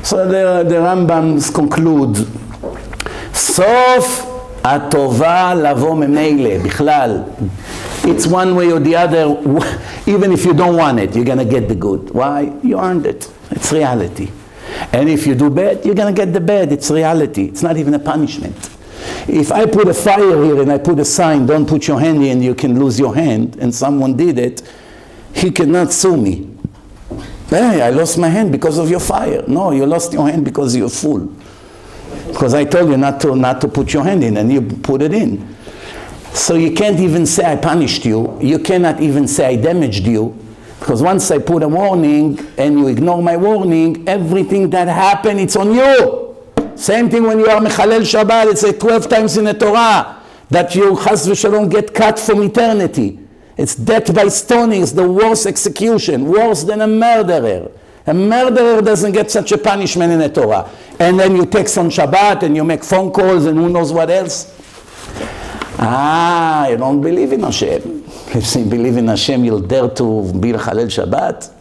So the Rambams conclude, סוף הטובה לבוא ממילא, בכלל. It's one way or the other. Even if you don't want it, you're going to get the good. Why? You earned it. It's reality. And if you do bad, you're going to get the bad. It's reality. It's not even a punishment. If I put a fire here and I put a sign, don't put your hand in, you can lose your hand, and someone did it, he cannot sue me. Hey, I lost my hand because of your fire. No, you lost your hand because you're a fool. Because I told you not to put your hand in, and you put it in. So you can't even say I punished you. You cannot even say I damaged you. Because once I put a warning and you ignore my warning, everything that happened, it's on you. Same thing when you are Mechalel Shabbat, it's said 12 times in the Torah that you, Chas v'Shalom, get cut from eternity. It's death by stoning, it's the worst execution, worse than a murderer. A murderer doesn't get such a punishment in the Torah. And then you text on Shabbat and you make phone calls and who knows what else. You don't believe in Hashem. If you believe in Hashem, you'll dare to be Chalel Shabbat.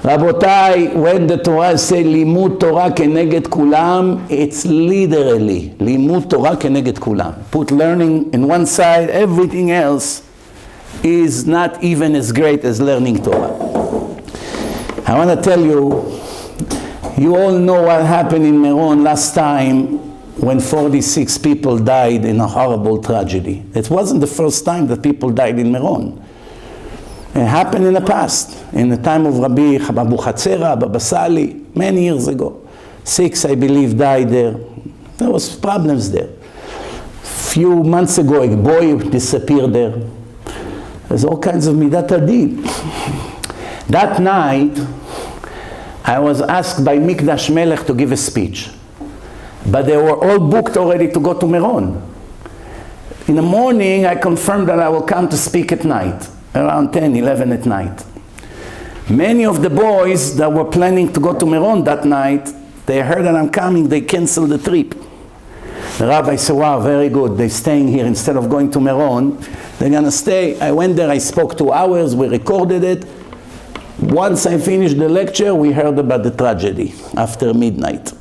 Rabotai, when the Torah says Limud Torah keneged kulam, it's literally Limud Torah keneged kulam. Put learning in one side, everything else is not even as great as learning Torah. I want to tell you, you all know what happened in Meron last time when 46 people died in a horrible tragedy. It wasn't the first time that people died in Meron. It happened in the past, in the time of Rabbi Abu Chatzera, Baba Sali, many years ago. 6, I believe, died there. There was problems there. Few months ago, a boy disappeared there. There's all kinds of midat hadin. That night, I was asked by Mikdash Melech to give a speech. But they were all booked already to go to Meron. In the morning, I confirmed that I will come to speak at night, around 10, 11 at night. Many of the boys that were planning to go to Meron that night, they heard that I'm coming, they canceled the trip. The rabbi said, wow, very good, they're staying here instead of going to Meron. They're going to stay. I went there, I spoke 2 hours, we recorded it. Once I finished the lecture, we heard about the tragedy after midnight.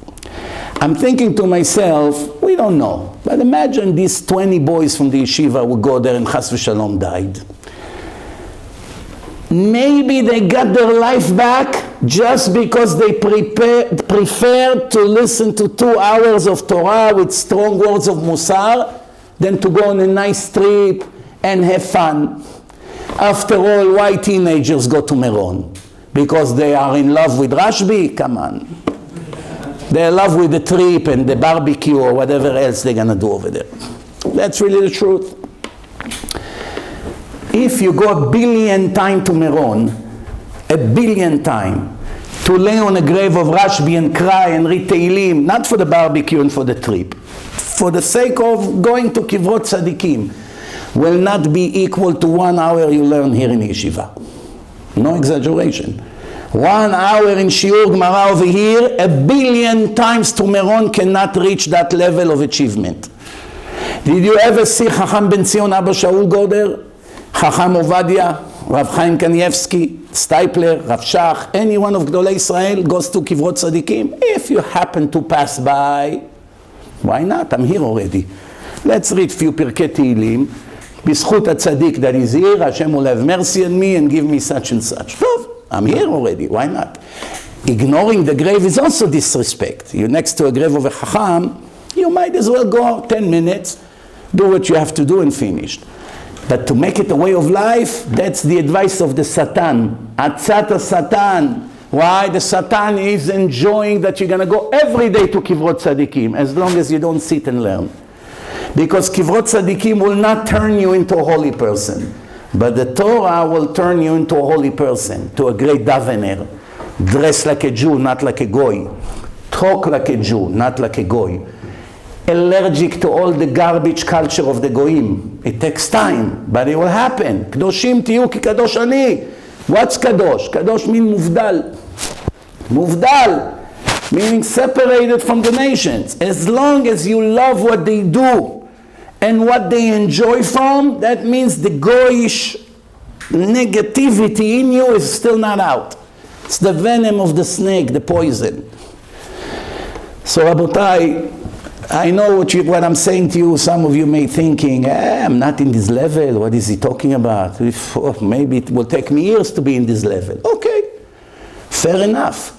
I'm thinking to myself, we don't know, but imagine these 20 boys from the yeshiva would go there and Chas v'Shalom died. Maybe they got their life back just because they preferred to listen to 2 hours of Torah with strong words of Musar than to go on a nice trip and have fun. After all, why teenagers go to Meron? Because they are in love with Rashbi? Come on. They're in love with the trip and the barbecue or whatever else they're going to do over there. That's really the truth. If you go 1 billion times to Meron, 1 billion times, to lay on a grave of Rashbi and cry and read Tehillim, not for the barbecue and for the trip, for the sake of going to Kivrot Tzadikim, will not be equal to 1 hour you learn here in Yeshiva. No exaggeration. 1 hour in Shiur Gemara over here, 1 billion times to Meron cannot reach that level of achievement. Did you ever see Chacham Ben Zion Abba Shaul go there? Chacham Ovadia, Rav Chaim Kanievsky, Stipler, Rav Shach, any one of Gdolei Israel goes to Kivrot Tzadikim? If you happen to pass by, why not? I'm here already. Let's read few Pirkei Tehillim. B'zchut HaTzadik that is here, Hashem will have mercy on me and give me such and such. Tov, I'm here already, why not? Ignoring the grave is also disrespect. You're next to a grave of a Chacham, you might as well go 10 minutes, do what you have to do and finish. But to make it a way of life, that's the advice of the Satan. Atzat Satan. Why? The Satan is enjoying that you're going to go every day to Kivrot Tzadikim, as long as you don't sit and learn. Because Kivrot Tzadikim will not turn you into a holy person. But the Torah will turn you into a holy person, to a great davener. Dress like a Jew, not like a goy. Talk like a Jew, not like a goy. Allergic to all the garbage culture of the goyim. It takes time, but it will happen. Kadoshim tiyu ki kadosh ani. What's kadosh? Kadosh means muvdal. Muvdal, meaning separated from the nations. As long as you love what they do and what they enjoy from, that means the goyish negativity in you is still not out. It's the venom of the snake, the poison. So Rabotai, I know what I'm saying to you. Some of you may thinking, I'm not in this level. What is he talking about? Maybe it will take me years to be in this level. Okay, fair enough.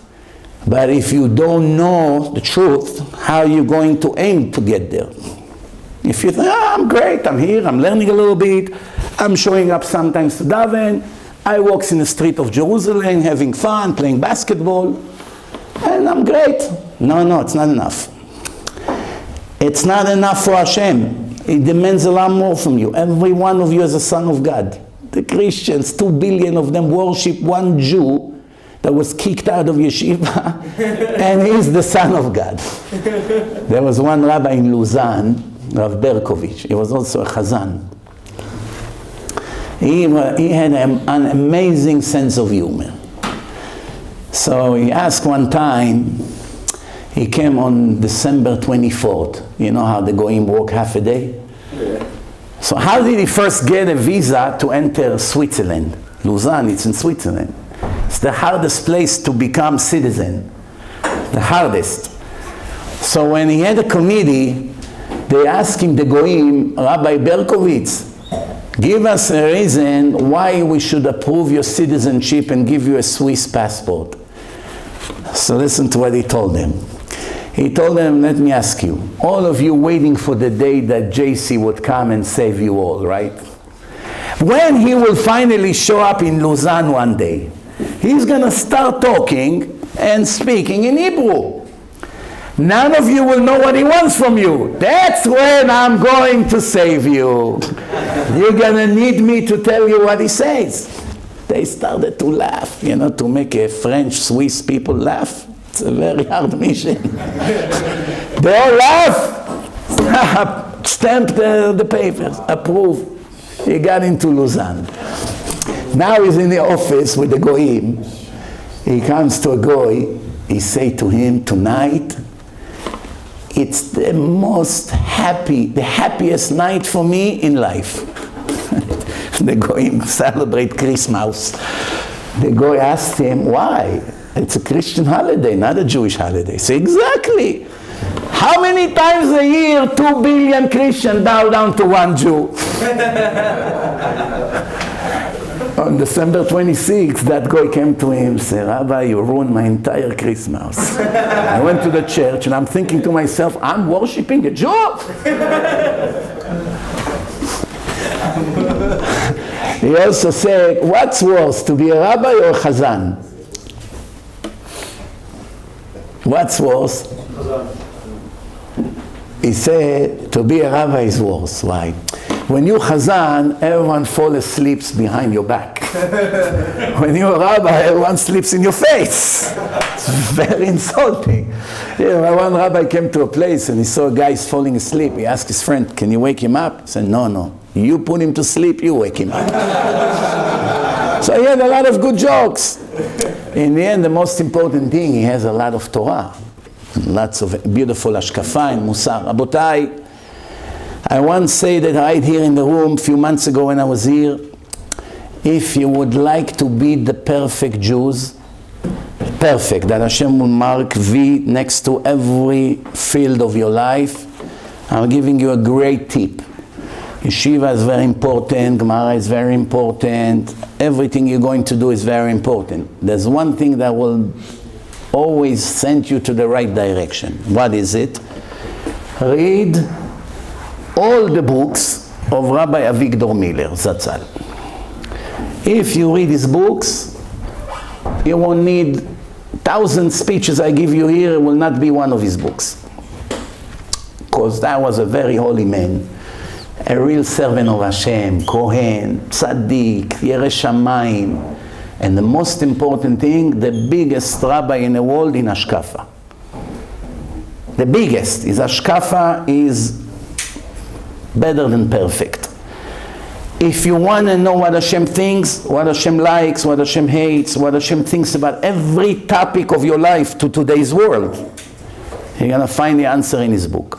But if you don't know the truth, how are you going to aim to get there? If you think, I'm great, I'm here, I'm learning a little bit, I'm showing up sometimes to daven, I walk in the street of Jerusalem, having fun, playing basketball, and I'm great. No, it's not enough. It's not enough for Hashem. It demands a lot more from you. Every one of you is a son of God. The Christians, 2 billion of them worship one Jew that was kicked out of Yeshiva, and he's the son of God. There was one rabbi in Lausanne, Rav Berkovich. He was also a chazan. He had an amazing sense of humor. So he asked one time, he came on December 24th. You know how the Goyim work half a day? Yeah. So how did he first get a visa to enter Switzerland? Lausanne, it's in Switzerland. It's the hardest place to become citizen. The hardest. So when he had a committee, they asked him, the Goyim, Rabbi Berkovitz, give us a reason why we should approve your citizenship and give you a Swiss passport. So listen to what he told them. He told them, let me ask you, all of you waiting for the day that JC would come and save you all, right? When he will finally show up in Lausanne one day, he's going to start talking and speaking in Hebrew. None of you will know what he wants from you. That's when I'm going to save you. You're going to need me to tell you what he says. They started to laugh, to make a French, Swiss people laugh. It's a very hard mission. They all laugh. Stamped the papers. Approve. He got into Lausanne. Now he's in the office with the Goyim. He comes to a Goy. He say to him, tonight, it's the happiest night for me in life. The Goyim celebrate Christmas. The Goy asked him, why? It's a Christian holiday, not a Jewish holiday. So exactly. How many times a year 2 billion Christians bow down to one Jew? On December 26th, that guy came to him and said, Rabbi, you ruined my entire Christmas. I went to the church and I'm thinking to myself, I'm worshiping a Jew? He also said, what's worse, to be a rabbi or a chazan? What's worse? He said, to be a rabbi is worse. Why? When you chazan, everyone falls asleep behind your back. When you're a rabbi, everyone sleeps in your face. It's very insulting. One rabbi came to a place and he saw a guy falling asleep. He asked his friend, can you wake him up? He said, no. You put him to sleep, you wake him up. So he had a lot of good jokes. In the end, the most important thing, he has a lot of Torah. Lots of beautiful hashkafa and musar. Rabotai, I once said that right here in the room, a few months ago when I was here, if you would like to be the perfect Jews, perfect, that Hashem will mark V next to every field of your life, I'm giving you a great tip. Yeshiva is very important, Gemara is very important, everything you're going to do is very important. There's one thing that will always send you to the right direction. What is it? Read all the books of Rabbi Avigdor Miller, Zatzal. If you read his books, you won't need 1,000 speeches I give you here, it will not be one of his books. Because that was a very holy man. A real servant of Hashem, Kohen, Tzaddik, Yerei Shamayim, and the most important thing, the biggest rabbi in the world in Hashkafa. The biggest. His Hashkafa is better than perfect. If you want to know what Hashem thinks, what Hashem likes, what Hashem hates, what Hashem thinks about every topic of your life to today's world, you're going to find the answer in his book.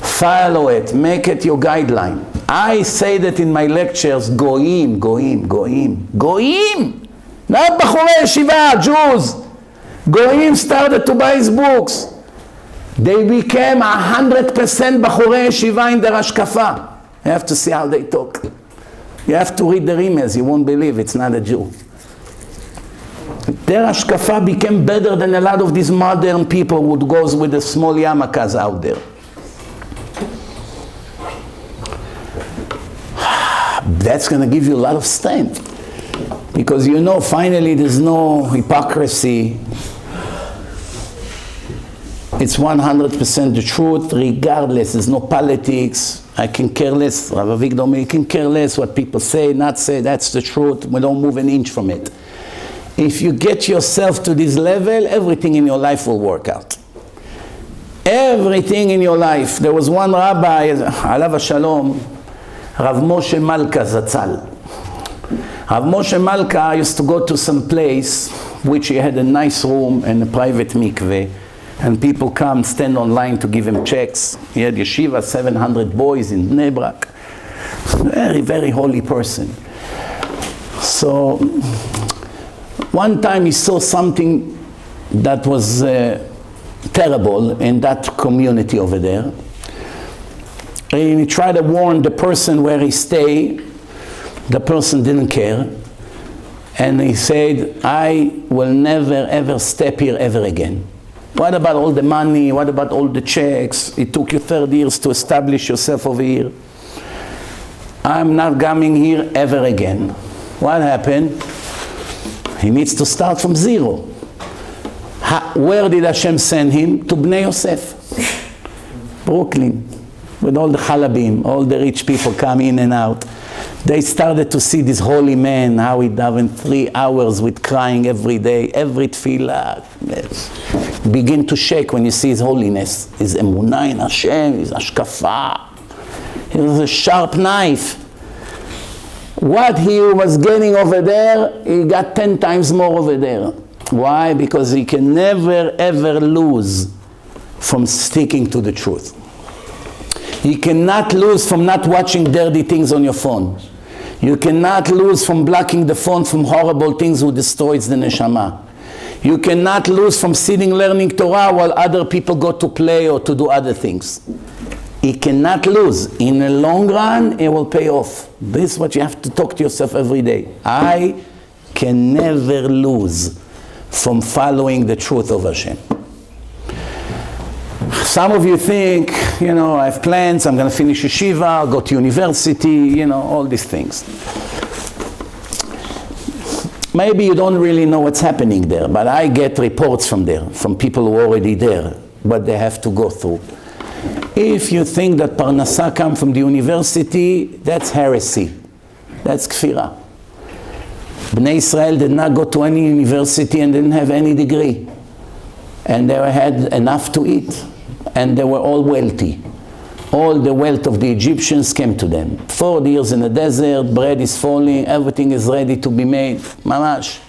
Follow it, make it your guideline. I say that in my lectures, goyim, goyim, goyim, goyim! Not Bachurei Yeshiva, Jews! Goyim started to buy his books. They became 100% בחורי ישיבה in their השקפה. You have to see how they talk. You have to read their emails, you won't believe it's not a Jew. Their השקפה became better than a lot of these modern people who goes with the small yarmulkes out there. That's going to give you a lot of strength. Because you know, finally there's no hypocrisy. It's 100% the truth, regardless. There's no politics. I can care less. Rabbi Victor, can care less what people say, not say. That's the truth. We don't move an inch from it. If you get yourself to this level, everything in your life will work out. Everything in your life. There was one rabbi, alav shalom, Rav Moshe Malka Zatzal. Rav Moshe Malka used to go to some place which he had a nice room and a private mikveh, and people come stand online to give him checks. He had Yeshiva, 700 boys in Bnei Brak. Very, very holy person. So one time he saw something that was terrible in that community over there. And he tried to warn the person where he stayed. The person didn't care. And he said, I will never ever step here ever again. What about all the money? What about all the checks? It took you 30 years to establish yourself over here. I'm not coming here ever again. What happened? He needs to start from zero. Where did Hashem send him? To Bnei Yosef. Brooklyn. With all the halabim, all the rich people come in and out. They started to see this holy man, how he davened 3 hours with crying every day, every tefillah. Begin to shake when you see his holiness. His emunah in Hashem, his ashkafa. He was a sharp knife. What he was getting over there, he got 10 times more over there. Why? Because he can never ever lose from sticking to the truth. You cannot lose from not watching dirty things on your phone. You cannot lose from blocking the phone from horrible things who destroys the neshama. You cannot lose from sitting learning Torah while other people go to play or to do other things. You cannot lose. In the long run, it will pay off. This is what you have to talk to yourself every day. I can never lose from following the truth of Hashem. Some of you think, you know, I have plans, I'm going to finish Yeshiva, I'll go to university, you know, all these things. Maybe you don't really know what's happening there, but I get reports from there, from people who are already there, what they have to go through. If you think that Parnasah comes from the university, that's heresy. That's kfirah. Bnei Israel did not go to any university and didn't have any degree. And they had enough to eat. And they were all wealthy. All the wealth of the Egyptians came to them. 4 years in the desert, bread is falling, everything is ready to be made. Mamash.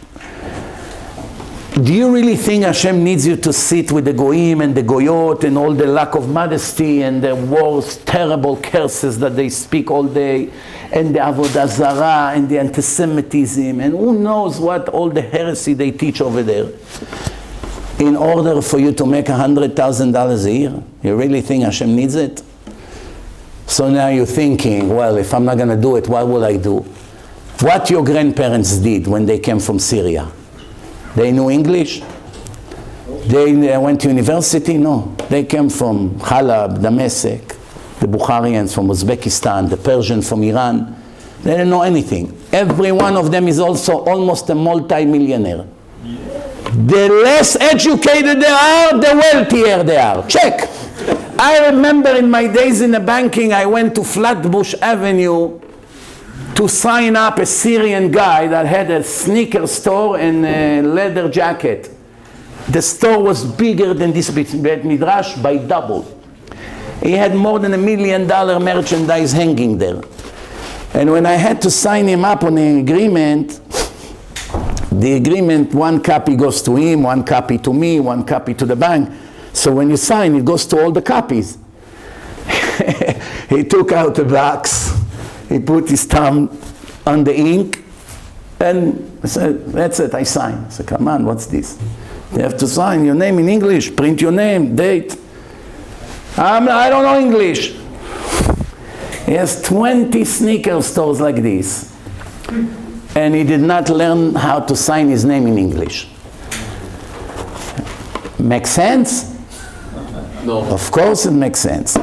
Do you really think Hashem needs you to sit with the goyim and the goyot and all the lack of modesty and the wars, terrible curses that they speak all day, and the avodah zarah and the anti-Semitism and who knows what all the heresy they teach over there, in order for you to make $100,000 a year? You really think Hashem needs it? So now you're thinking, well, if I'm not going to do it, what will I do? What your grandparents did when they came from Syria? They knew English? They went to university? No. They came from Halab, Damascus, the Bukharians from Uzbekistan, the Persians from Iran. They didn't know anything. Every one of them is also almost a multi-millionaire. The less educated they are, the wealthier they are. Check. I remember in my days in the banking, I went to Flatbush Avenue to sign up a Syrian guy that had a sneaker store and a leather jacket. The store was bigger than this Bet Midrash by double. He had more than $1 million merchandise hanging there. And when I had to sign him up on an agreement, the agreement, 1 copy goes to him, 1 copy to me, 1 copy to the bank. So when you sign, it goes to all the copies. He took out the box, he put his thumb on the ink, and I said, that's it, I sign. I said, come on, what's this? You have to sign your name in English, print your name, date. I don't know English. He has 20 sneaker stores like this. And he did not learn how to sign his name in English. Makes sense? No. Of course it makes sense.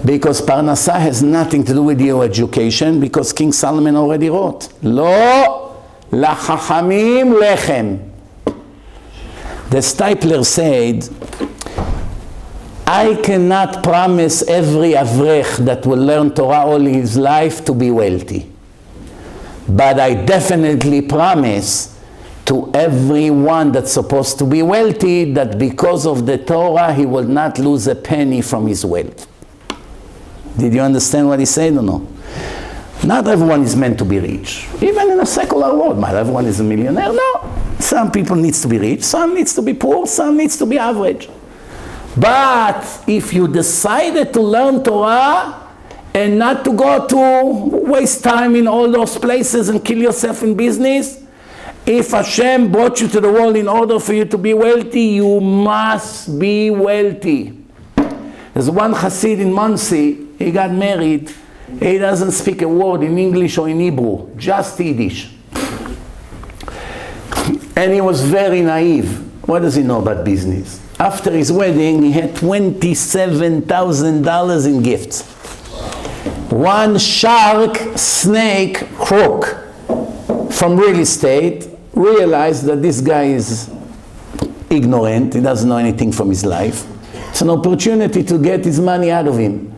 Because Parnassah has nothing to do with your education, because King Solomon already wrote, Lo lachachamim lechem. The Stipler said, I cannot promise every avrech that will learn Torah all his life to be wealthy. But I definitely promise to everyone that's supposed to be wealthy that because of the Torah he will not lose a penny from his wealth. Did you understand what he said or no? Not everyone is meant to be rich. Even in a secular world, not everyone is a millionaire. No. Some people needs to be rich, some needs to be poor, some needs to be average. But if you decided to learn Torah and not to go to waste time in all those places and kill yourself in business, if Hashem brought you to the world in order for you to be wealthy, you must be wealthy. There's one Chassid in Muncie, he got married, he doesn't speak a word in English or in Hebrew, just Yiddish. And he was very naive. What does he know about business? After his wedding, he had $27,000 in gifts. One shark, snake, crook from real estate realized that this guy is ignorant, he doesn't know anything from his life. It's an opportunity to get his money out of him.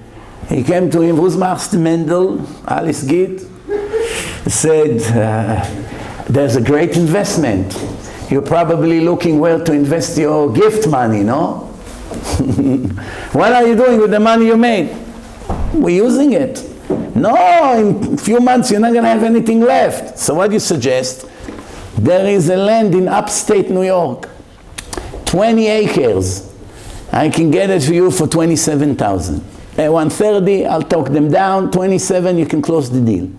He came to him, "Was machst du, Mendel? Alles geht?" He said, there's a great investment. You're probably looking where to invest your gift money, no? What are you doing with the money you made? We're using it. No, in a few months you're not going to have anything left. So what do you suggest? There is a land in upstate New York, 20 acres. I can get it for you for $27,000. At 130, I'll talk them down. 27, you can close the deal.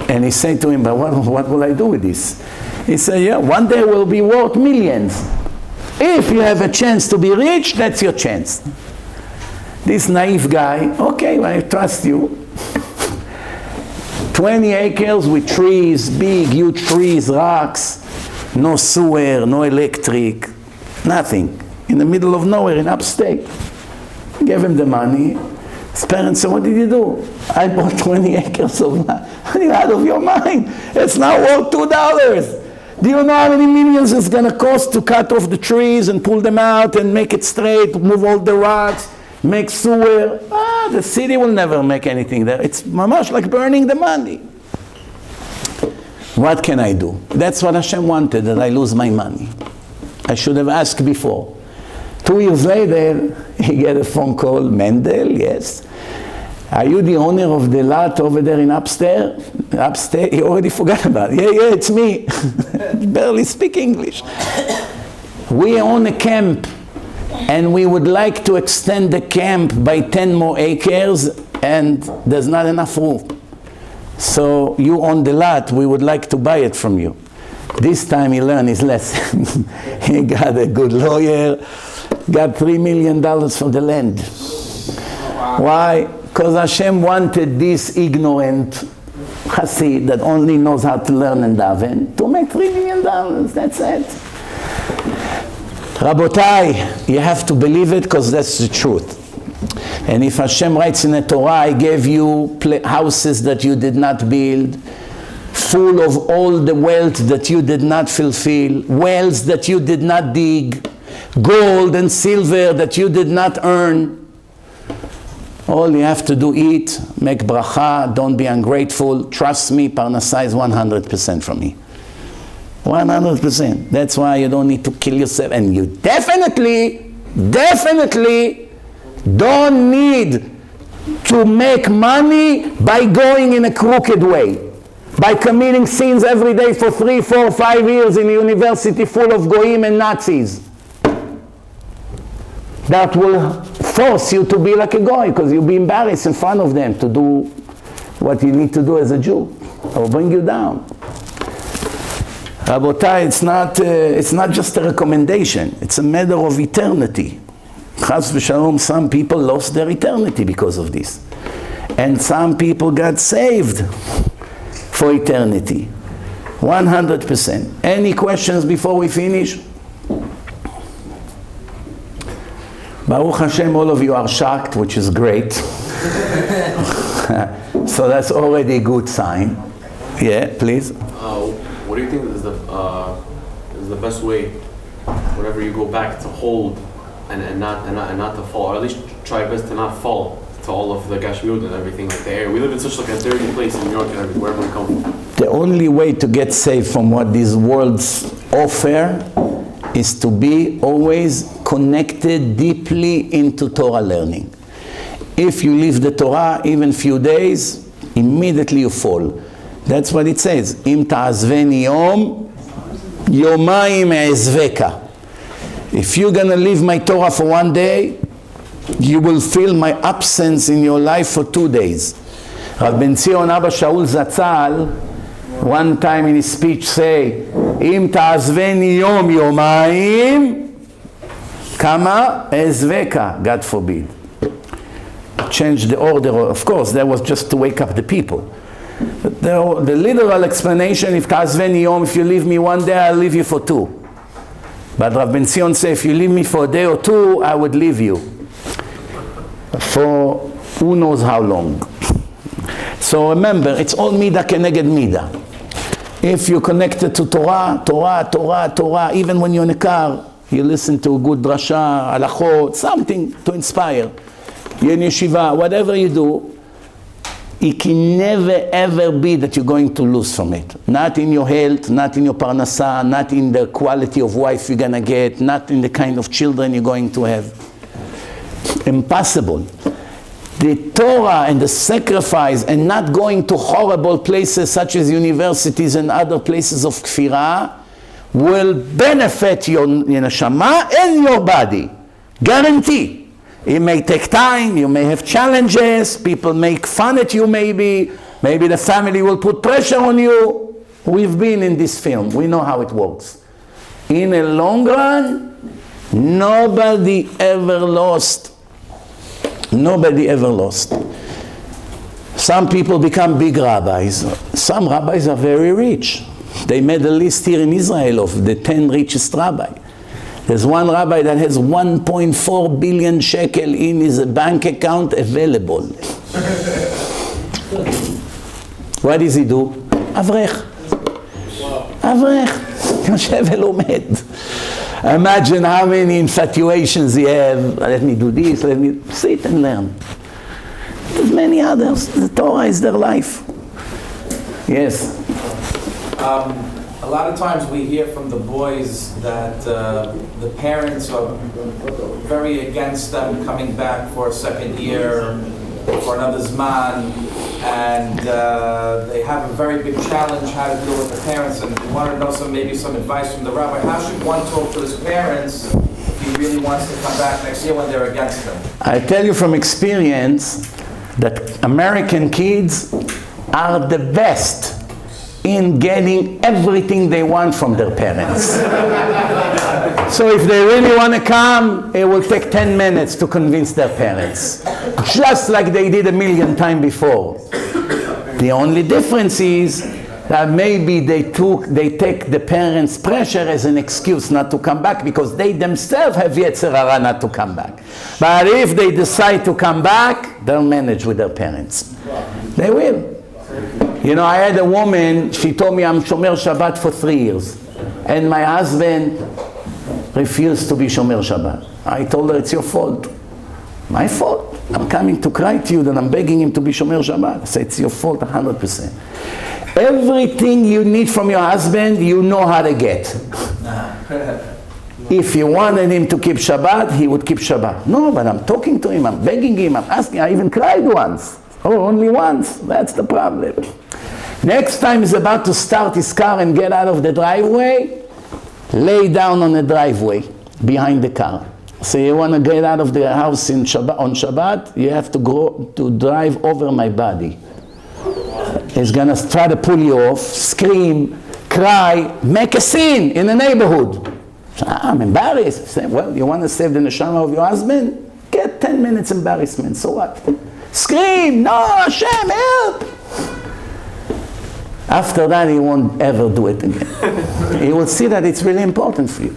And he said to him, but what will I do with this? He said, yeah, one day we'll be worth millions. If you have a chance to be rich, that's your chance. This naive guy, okay, well, I trust you. 20 acres with trees, big, huge trees, rocks, no sewer, no electric, nothing. In the middle of nowhere, in upstate. Gave him the money. His parents said, what did you do? I bought 20 acres of land. You're out of your mind. It's now worth $2. Do you know how many millions it's going to cost to cut off the trees and pull them out and make it straight, move all the rocks, make sewer? The city will never make anything there. It's mamash like burning the money. What can I do? That's what Hashem wanted, that I lose my money. I should have asked before. 2 years later, he get a phone call, Mendel, yes. Are you the owner of the lot over there in upstairs? Upstate? He already forgot about it. Yeah, it's me. Barely speak English. We own a camp, and we would like to extend the camp by 10 more acres, and there's not enough room. So you own the lot, we would like to buy it from you. This time he learned his lesson. He got a good lawyer, got $3 million for the land. Wow. Why? Because Hashem wanted this ignorant chassid that only knows how to learn and daven to make $3 million. That's it. Rabotai, you have to believe it because that's the truth. And if Hashem writes in the Torah, I gave you houses that you did not build, full of all the wealth that you did not fulfill, wells that you did not dig, gold and silver that you did not earn. All you have to do, eat, make bracha, don't be ungrateful. Trust me, Parnassah is 100% from me. 100%. That's why you don't need to kill yourself. And you definitely don't need to make money by going in a crooked way. By committing sins every day for 3, 4, 5 years in a university full of goyim and Nazis. That will force you to be like a goy, because you'll be embarrassed in front of them to do what you need to do as a Jew, or bring you down. Rabotai, it's not just a recommendation, it's a matter of eternity. Chas v'shalom, some people lost their eternity because of this. And some people got saved for eternity. 100%. Any questions before we finish? Baruch Hashem, all of you are shocked, which is great. So that's already a good sign. Yeah, please. What do you think is the best way, whenever you go back, to hold and not to fall, or at least try best to not fall to all of the gashmiut and everything like the air? We live in such like a dirty place in New York and wherever we come from. The only way to get saved from what these worlds offer is to be always connected deeply into Torah learning. If you leave the Torah even few days, immediately you fall. That's what it says. Im ta'azveni yom, yomayim e'ezveka. If you're going to leave my Torah for 1 day, you will feel my absence in your life for 2 days. Rav Ben Zion Abba Shaul Zatzal, one time in his speech say, Im ta'azveni yom yomayim, kama ezveka, God forbid. Change the order, of course, that was just to wake up the people. But the literal explanation, if ta'azveni yom, if you leave me 1 day, I'll leave you for 2. But Rav Ben Zion say, if you leave me for a day or 2, I would leave you for who knows how long. So remember, it's all midah keneged midah. If you're connected to Torah, even when you're in a car, you listen to a good drasha, halachot, something to inspire. You're in Yeshiva, whatever you do, it can never ever be that you're going to lose from it. Not in your health, not in your parnasa, not in the quality of wife you're going to get, not in the kind of children you're going to have. Impossible. The Torah and the sacrifice and not going to horrible places such as universities and other places of kfirah will benefit your neshama and your body. Guarantee. It may take time, you may have challenges, people make fun at you maybe the family will put pressure on you. We've been in this film, we know how it works. In a long run, nobody ever lost. Nobody ever lost. Some people become big rabbis. Some rabbis are very rich. They made a list here in Israel of the 10 richest rabbis. There's one rabbi that has 1.4 billion shekel in his bank account available. What does he do? Avrech. Avrech. יושב ולומד. Imagine how many infatuations he have. Let me do this, let me sit and learn. There's many others. The Torah is their life. Yes. A lot of times we hear from the boys that the parents are very against them coming back for a second year, for another zman, and they have a very big challenge how to deal with the parents, and we want to know maybe some advice from the rabbi. How should one talk to his parents if he really wants to come back next year when they're against them? I tell you from experience that American kids are the best in getting everything they want from their parents. So if they really want to come, it will take 10 minutes to convince their parents. Just like they did 1,000,000 times before. The only difference is that maybe they take the parents' pressure as an excuse not to come back because they themselves have Yetzer Hara not to come back. But if they decide to come back, they'll manage with their parents. They will. You know, I had a woman, she told me I'm Shomer Shabbat for 3 years. And my husband refused to be Shomer Shabbat. I told her, it's your fault. My fault? I'm coming to cry to you that I'm begging him to be Shomer Shabbat. I said, it's your fault 100%. Everything you need from your husband, you know how to get. If you wanted him to keep Shabbat, he would keep Shabbat. No, but I'm talking to him, I'm begging him, I'm asking, I even cried once. Oh, only once. That's the problem. Next time he's about to start his car and get out of the driveway, lay down on the driveway behind the car. So you want to get out of the house on Shabbat, you have to go to drive over my body. He's going to try to pull you off, scream, cry, make a scene in the neighborhood. I'm embarrassed. I say, well, you want to save the neshama of your husband? Get 10 minutes embarrassment, so what? Scream, no, Hashem, help! After that, he won't ever do it again. He will see that it's really important for you.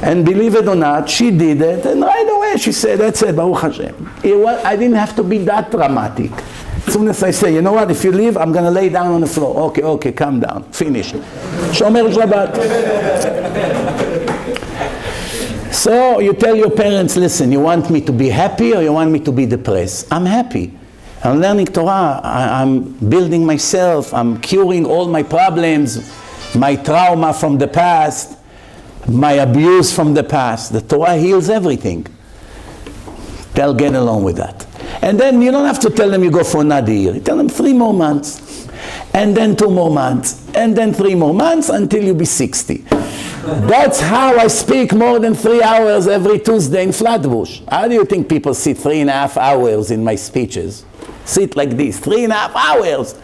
And believe it or not, she did it, and right away she said, that's it, Baruch Hashem. I didn't have to be that dramatic. As soon as I say, you know what, if you leave, I'm going to lay down on the floor. Okay, calm down, finish. Shomer Shabbat. So you tell your parents, listen, you want me to be happy or you want me to be depressed? I'm happy. I'm learning Torah, I'm building myself, I'm curing all my problems, my trauma from the past, my abuse from the past. The Torah heals everything. They'll get along with that. And then you don't have to tell them you go for another year. You tell them 3 more months, and then 2 more months, and then 3 more months until you be 60. That's how I speak more than 3 hours every Tuesday in Flatbush. How do you think people sit 3.5 hours in my speeches? Sit like this, 3.5 hours.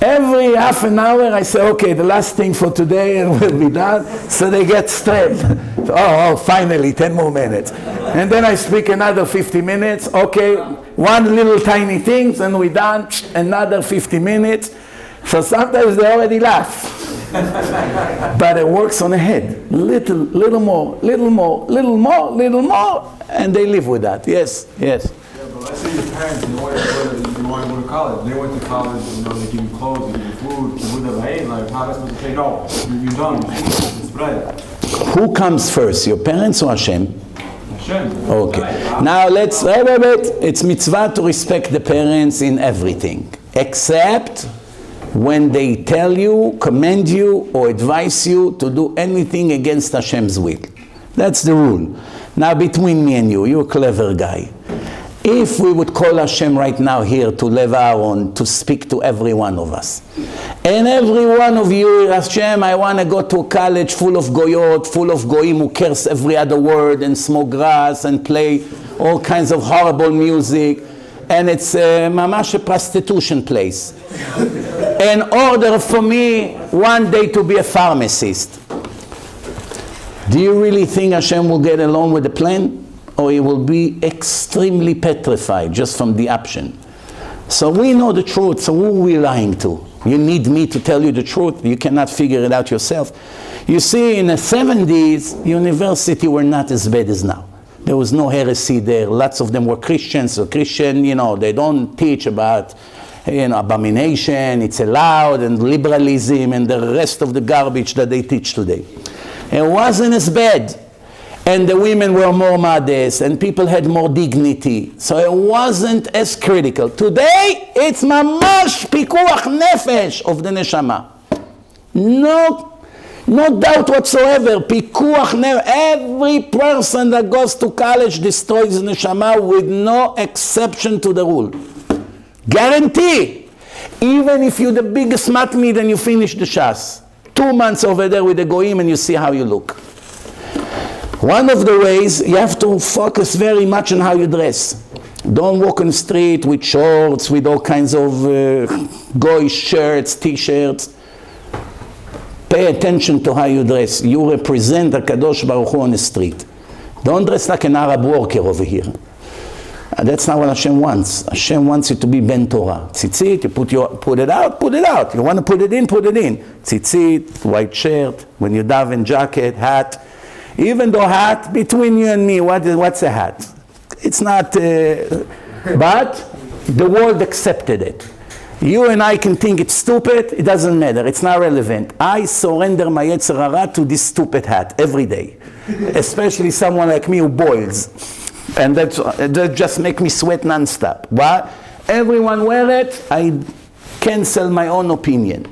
Every half an hour I say, okay, the last thing for today and we'll be done. So they get stressed. Oh, finally, 10 more minutes. And then I speak another 50 minutes. Okay, one little tiny thing and we're done. Another 50 minutes. So sometimes they already laugh. But it works on the head. Little more, and they live with that. Yes. Let's say your parents, you want to go to college. They went to college, they give you clothes, they give you food, you would have ate, like, how am I supposed to say, no, you're done, it's bread. Who comes first, your parents or Hashem? Hashem. Okay. Now let's, wait. It's mitzvah to respect the parents in everything, except when they tell you, commend you, or advise you to do anything against Hashem's will. That's the rule. Now between me and you, you're a clever guy. If we would call Hashem right now here to Lev Aharon to speak to every one of us, and every one of you, Hashem, I want to go to a college full of goyot, full of goyim who curse every other word and smoke grass and play all kinds of horrible music, and it's mamash a prostitution place. In order for me one day to be a pharmacist, do you really think Hashem will get along with the plan? Or he will be extremely petrified just from the option. So we know the truth, so who are we lying to? You need me to tell you the truth, you cannot figure it out yourself. You see, in the 70s, university were not as bad as now. There was no heresy there, lots of them were Christians, so Christian, they don't teach about abomination, it's allowed, and liberalism, and the rest of the garbage that they teach today. It wasn't as bad. And the women were more modest, and people had more dignity. So it wasn't as critical. Today, it's mamash pikuach nefesh of the neshama. No doubt whatsoever. Pikuach nefesh. Every person that goes to college destroys the neshama with no exception to the rule. Guarantee. Even if you're the biggest matmid and you finish the shas. 2 months over there with the goyim and you see how you look. One of the ways, you have to focus very much on how you dress. Don't walk on the street with shorts, with all kinds of goyish shirts, t-shirts. Pay attention to how you dress. You represent the Kadosh Baruch Hu on the street. Don't dress like an Arab worker over here. That's not what Hashem wants. Hashem wants you to be Ben Torah. Tzitzit, you put it out. You want to put it in, put it in. Tzitzit, white shirt, when you daven, jacket, hat. Even though hat, between you and me, what's a hat? It's not, but the world accepted it. You and I can think it's stupid, it doesn't matter, it's not relevant. I surrender my Yetzer Hara to this stupid hat every day. Especially someone like me who boils. And that just make me sweat non-stop. But everyone wear it, I cancel my own opinion.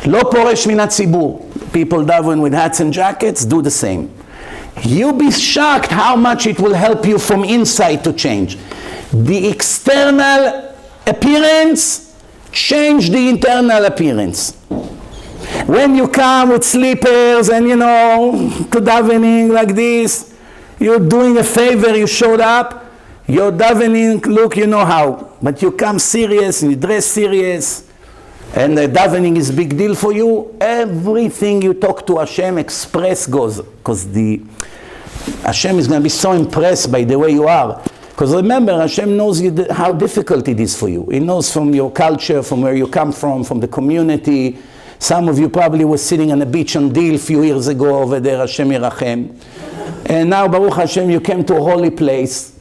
Lo poresh min hatzibur. People daven with hats and jackets, do the same. You'll be shocked how much it will help you from inside to change. The external appearance change the internal appearance. When you come with slippers and to davening like this, you're doing a favor, you showed up, your davening look, how. But you come serious and you dress serious, and davening is big deal for you, everything you talk to Hashem express goes, because Hashem is going to be so impressed by the way you are. Because remember, Hashem knows how difficult it is for you. He knows from your culture, from where you come from the community. Some of you probably were sitting on a beach on Deal a few years ago over there, Hashem Yirachem. And now, Baruch Hashem, you came to a holy place.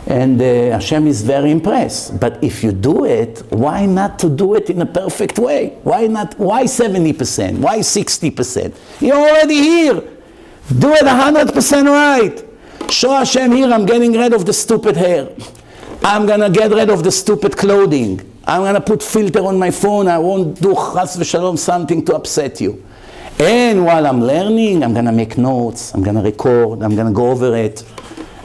And Hashem is very impressed. But if you do it, why not to do it in a perfect way? Why not? Why 70%? Why 60%? You're already here. Do it 100% right. Show Hashem, here I'm getting rid of the stupid hair. I'm going to get rid of the stupid clothing. I'm going to put filter on my phone. I won't do chas v'shalom something to upset you. And while I'm learning, I'm going to make notes. I'm going to record. I'm going to go over it.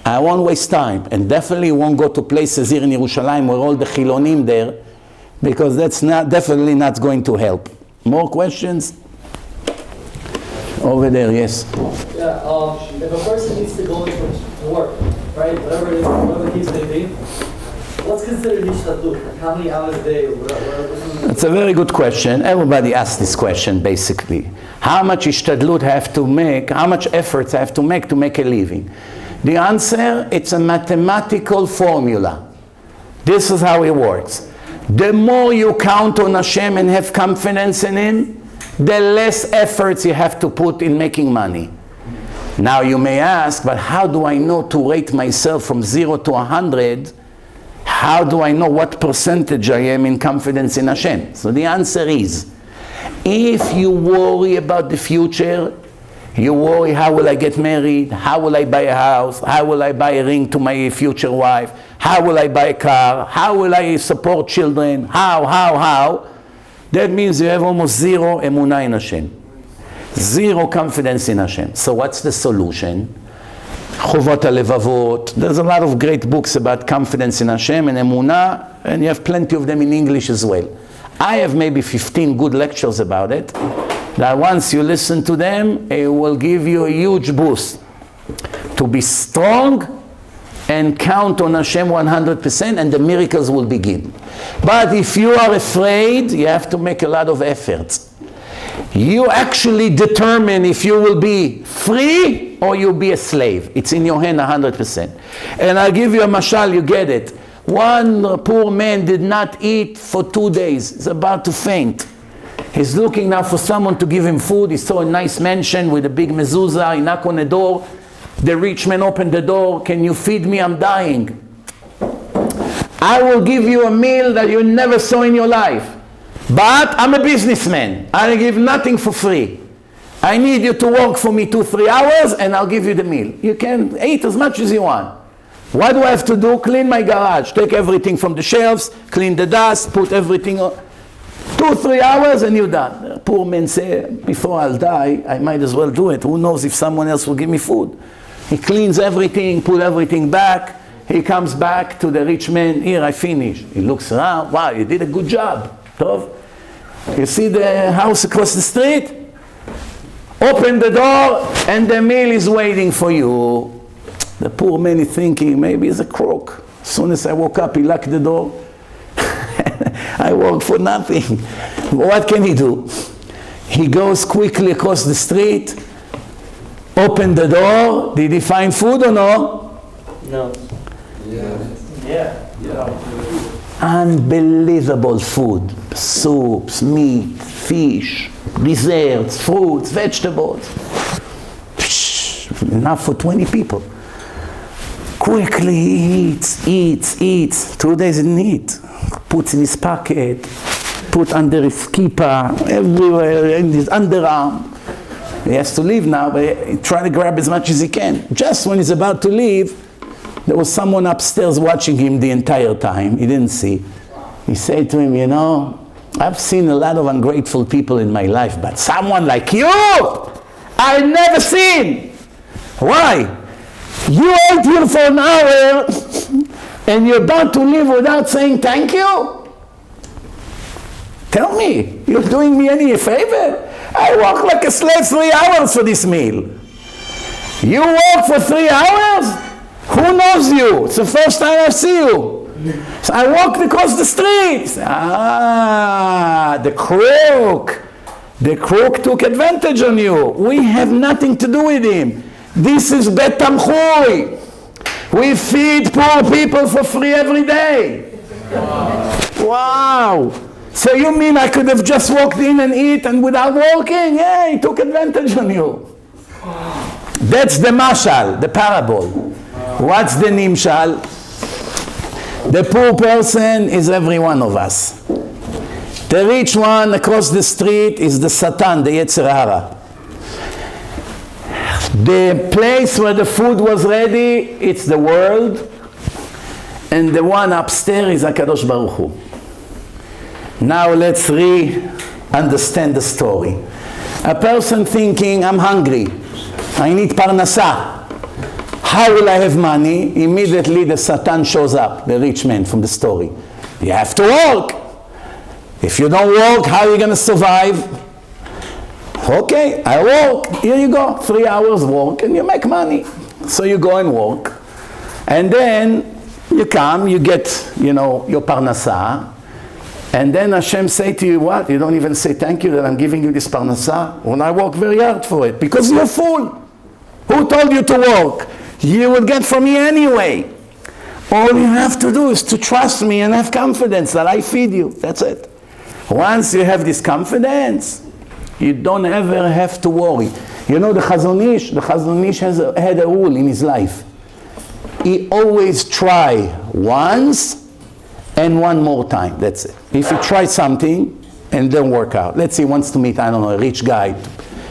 I won't waste time. And definitely won't go to places here in Yerushalayim where all the chilonim there, because that's definitely not going to help. More questions? Over there, yes. Yeah, if a person needs to go to work, right, whatever it is, whatever the case may be, what's considered ishtadlut? Like how many hours a day or whatever? That's a very good question. Everybody asks this question, basically. How much ishtadlut I have to make, how much efforts I have to make a living? The answer, it's a mathematical formula. This is how it works. The more you count on Hashem and have confidence in Him, the less efforts you have to put in making money. Now you may ask, but how do I know to rate myself from 0 to 100? How do I know what percentage I am in confidence in Hashem? So the answer is, if you worry about the future, you worry, how will I get married? How will I buy a house? How will I buy a ring to my future wife? How will I buy a car? How will I support children? How? That means you have almost zero emunah in Hashem. Zero confidence in Hashem. So what's the solution? Chovot HaLevavot. There's a lot of great books about confidence in Hashem and emunah, and you have plenty of them in English as well. I have maybe 15 good lectures about it, that once you listen to them, it will give you a huge boost to be strong and count on Hashem 100%, and the miracles will begin. But if you are afraid, you have to make a lot of efforts. You actually determine if you will be free or you'll be a slave. It's in your hand 100%. And I'll give you a mashal, you get it. One poor man did not eat for 2 days. He's about to faint. He's looking now for someone to give him food. He saw a nice mansion with a big mezuzah. He knocked on the door. The rich man opened the door. Can you feed me? I'm dying. I will give you a meal that you never saw in your life. But I'm a businessman. I give nothing for free. I need you to work for me 2-3 hours and I'll give you the meal. You can eat as much as you want. What do I have to do? Clean my garage. Take everything from the shelves, clean the dust, put everything on. 2-3 hours and you're done. The poor man say, before I'll die, I might as well do it. Who knows if someone else will give me food? He cleans everything, put everything back. He comes back to the rich man. Here, I finished. He looks around. Wow, you did a good job. Tov. You see the house across the street? Open the door and the meal is waiting for you. The poor man is thinking, maybe he's a crook. As soon as I woke up, he locked the door. I work for nothing. What can he do? He goes quickly across the street, open the door. Did he find food or no? No. Yeah. Unbelievable food. Soups, meat, fish, desserts, fruits, vegetables. Enough for 20 people. Quickly he eats. 2 days he didn't eat. Puts in his pocket, put under his kippah, everywhere, in his underarm. He has to leave now, but he tries to grab as much as he can. Just when he's about to leave, there was someone upstairs watching him the entire time. He didn't see. He said to him, you know, I've seen a lot of ungrateful people in my life, but someone like you, I've never seen. Why? You ate here for an hour, and you're about to leave without saying thank you? Tell me, you're doing me any favor? I work like a slave 3 hours for this meal. You work for 3 hours? Who knows you? It's the first time I see you. So I walked across the street. The crook took advantage on you. We have nothing to do with him. This is Bet Tamchui. We feed poor people for free every day. Wow. So you mean I could have just walked in and eat and without walking? Yeah, he took advantage on you. That's the mashal, the parable. What's the nimshal? The poor person is every one of us. The rich one across the street is the Satan, the Yetzer Hara. The place where the food was ready, it's the world. And the one upstairs is HaKadosh Baruch Hu. Now let's understand the story. A person thinking, I'm hungry, I need parnasa. How will I have money? Immediately the Satan shows up, the rich man from the story. You have to work. If you don't work, how are you going to survive? Okay, I work. Here you go. 3 hours work and you make money. So you go and work. And then you come, you get, your parnasa. And then Hashem say to you, what? You don't even say thank you that I'm giving you this parnasa? When I work very hard for it. Because you're a fool. Who told you to work? You will get from me anyway. All you have to do is to trust me and have confidence that I feed you. That's it. Once you have this confidence, you don't ever have to worry. The Chazon Ish had a rule in his life. He always try once and one more time. That's it. If you try something and don't work out, let's say he wants to meet, a rich guy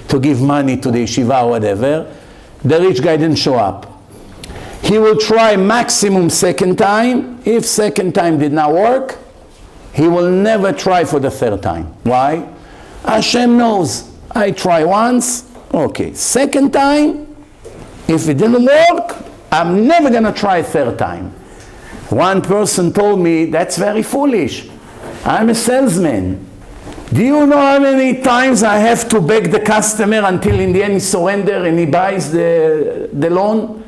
to give money to the yeshiva or whatever, the rich guy didn't show up. He will try maximum second time. If second time did not work, he will never try for the third time. Why? Hashem knows. I try once, okay. Second time, if it didn't work, I'm never going to try a third time. One person told me, that's very foolish. I'm a salesman. Do you know how many times I have to beg the customer until in the end he surrenders and he buys the loan?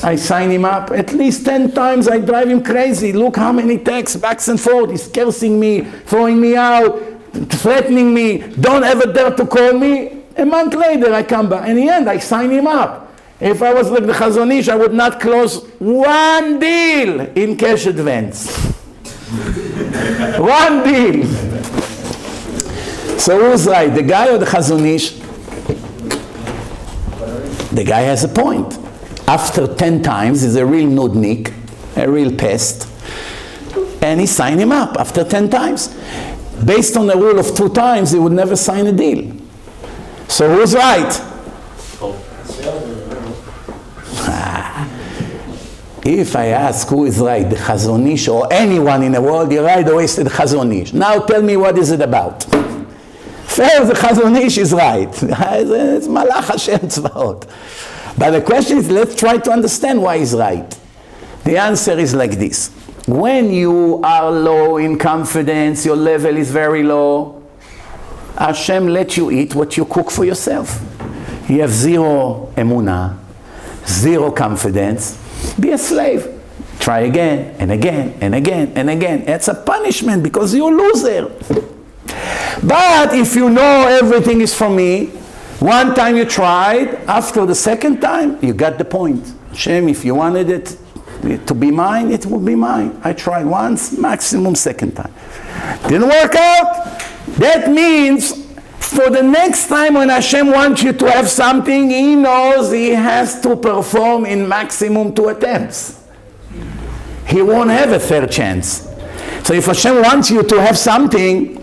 I sign him up. At least 10 times I drive him crazy. Look how many texts back and forth. He's cursing me, throwing me out, threatening me. Don't ever dare to call me. A month later I come back. In the end I sign him up. If I was like the Chazon Ish, I would not close one deal in cash advance. One deal. So who's right, the guy or the Chazon Ish? The guy has a point. After 10 times, he's a real nudnik, a real pest, and he signed him up after 10 times. Based on the rule of 2 times, he would never sign a deal. So who's right? If I ask who is right, the Chazon Ish or anyone in the world, you're right, always the Chazon Ish. Now tell me what is it about. First, the Chazon Ish is right. It's Malach Hashem Tzvaot. But the question is, let's try to understand why he's right. The answer is like this. When you are low in confidence, your level is very low, Hashem lets you eat what you cook for yourself. You have zero emunah, zero confidence, be a slave. Try again, and again, and again, and again. It's a punishment because you're a loser. But if you know everything is for me, one time you tried, after the second time, you got the point. Hashem, if you wanted it to be mine, it will be mine. I tried once, maximum second time. Didn't work out. That means for the next time when Hashem wants you to have something, He knows He has to perform in maximum 2 attempts. He won't have a third chance. So if Hashem wants you to have something,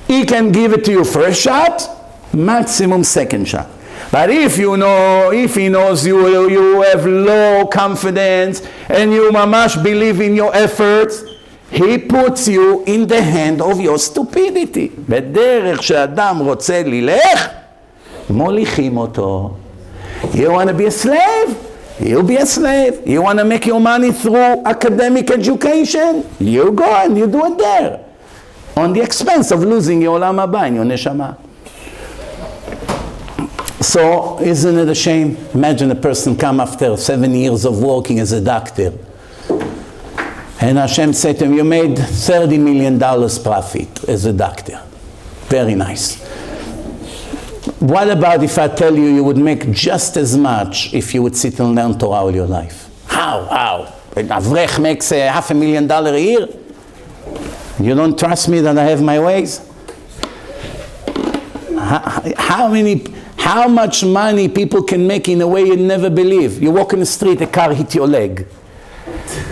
He can give it to you first shot, maximum second shot. But if He knows you have low confidence and you mamash believe in your efforts, He puts you in the hand of your stupidity. בדרך שאדם רוצה ללך, מוליכים אותו. You want to be a slave? You'll be a slave. You want to make your money through academic education? You go and you do it there. On the expense of losing your olam haba and your neshama. So, isn't it a shame? Imagine a person come after 7 years of working as a doctor. And Hashem said to him, you made $30 million profit as a doctor. Very nice. What about if I tell you you would make just as much if you would sit and learn Torah all your life? How? An avrech makes $500,000 a year? You don't trust me that I have my ways? How much money people can make in a way you never believe? You walk in the street, a car hit your leg.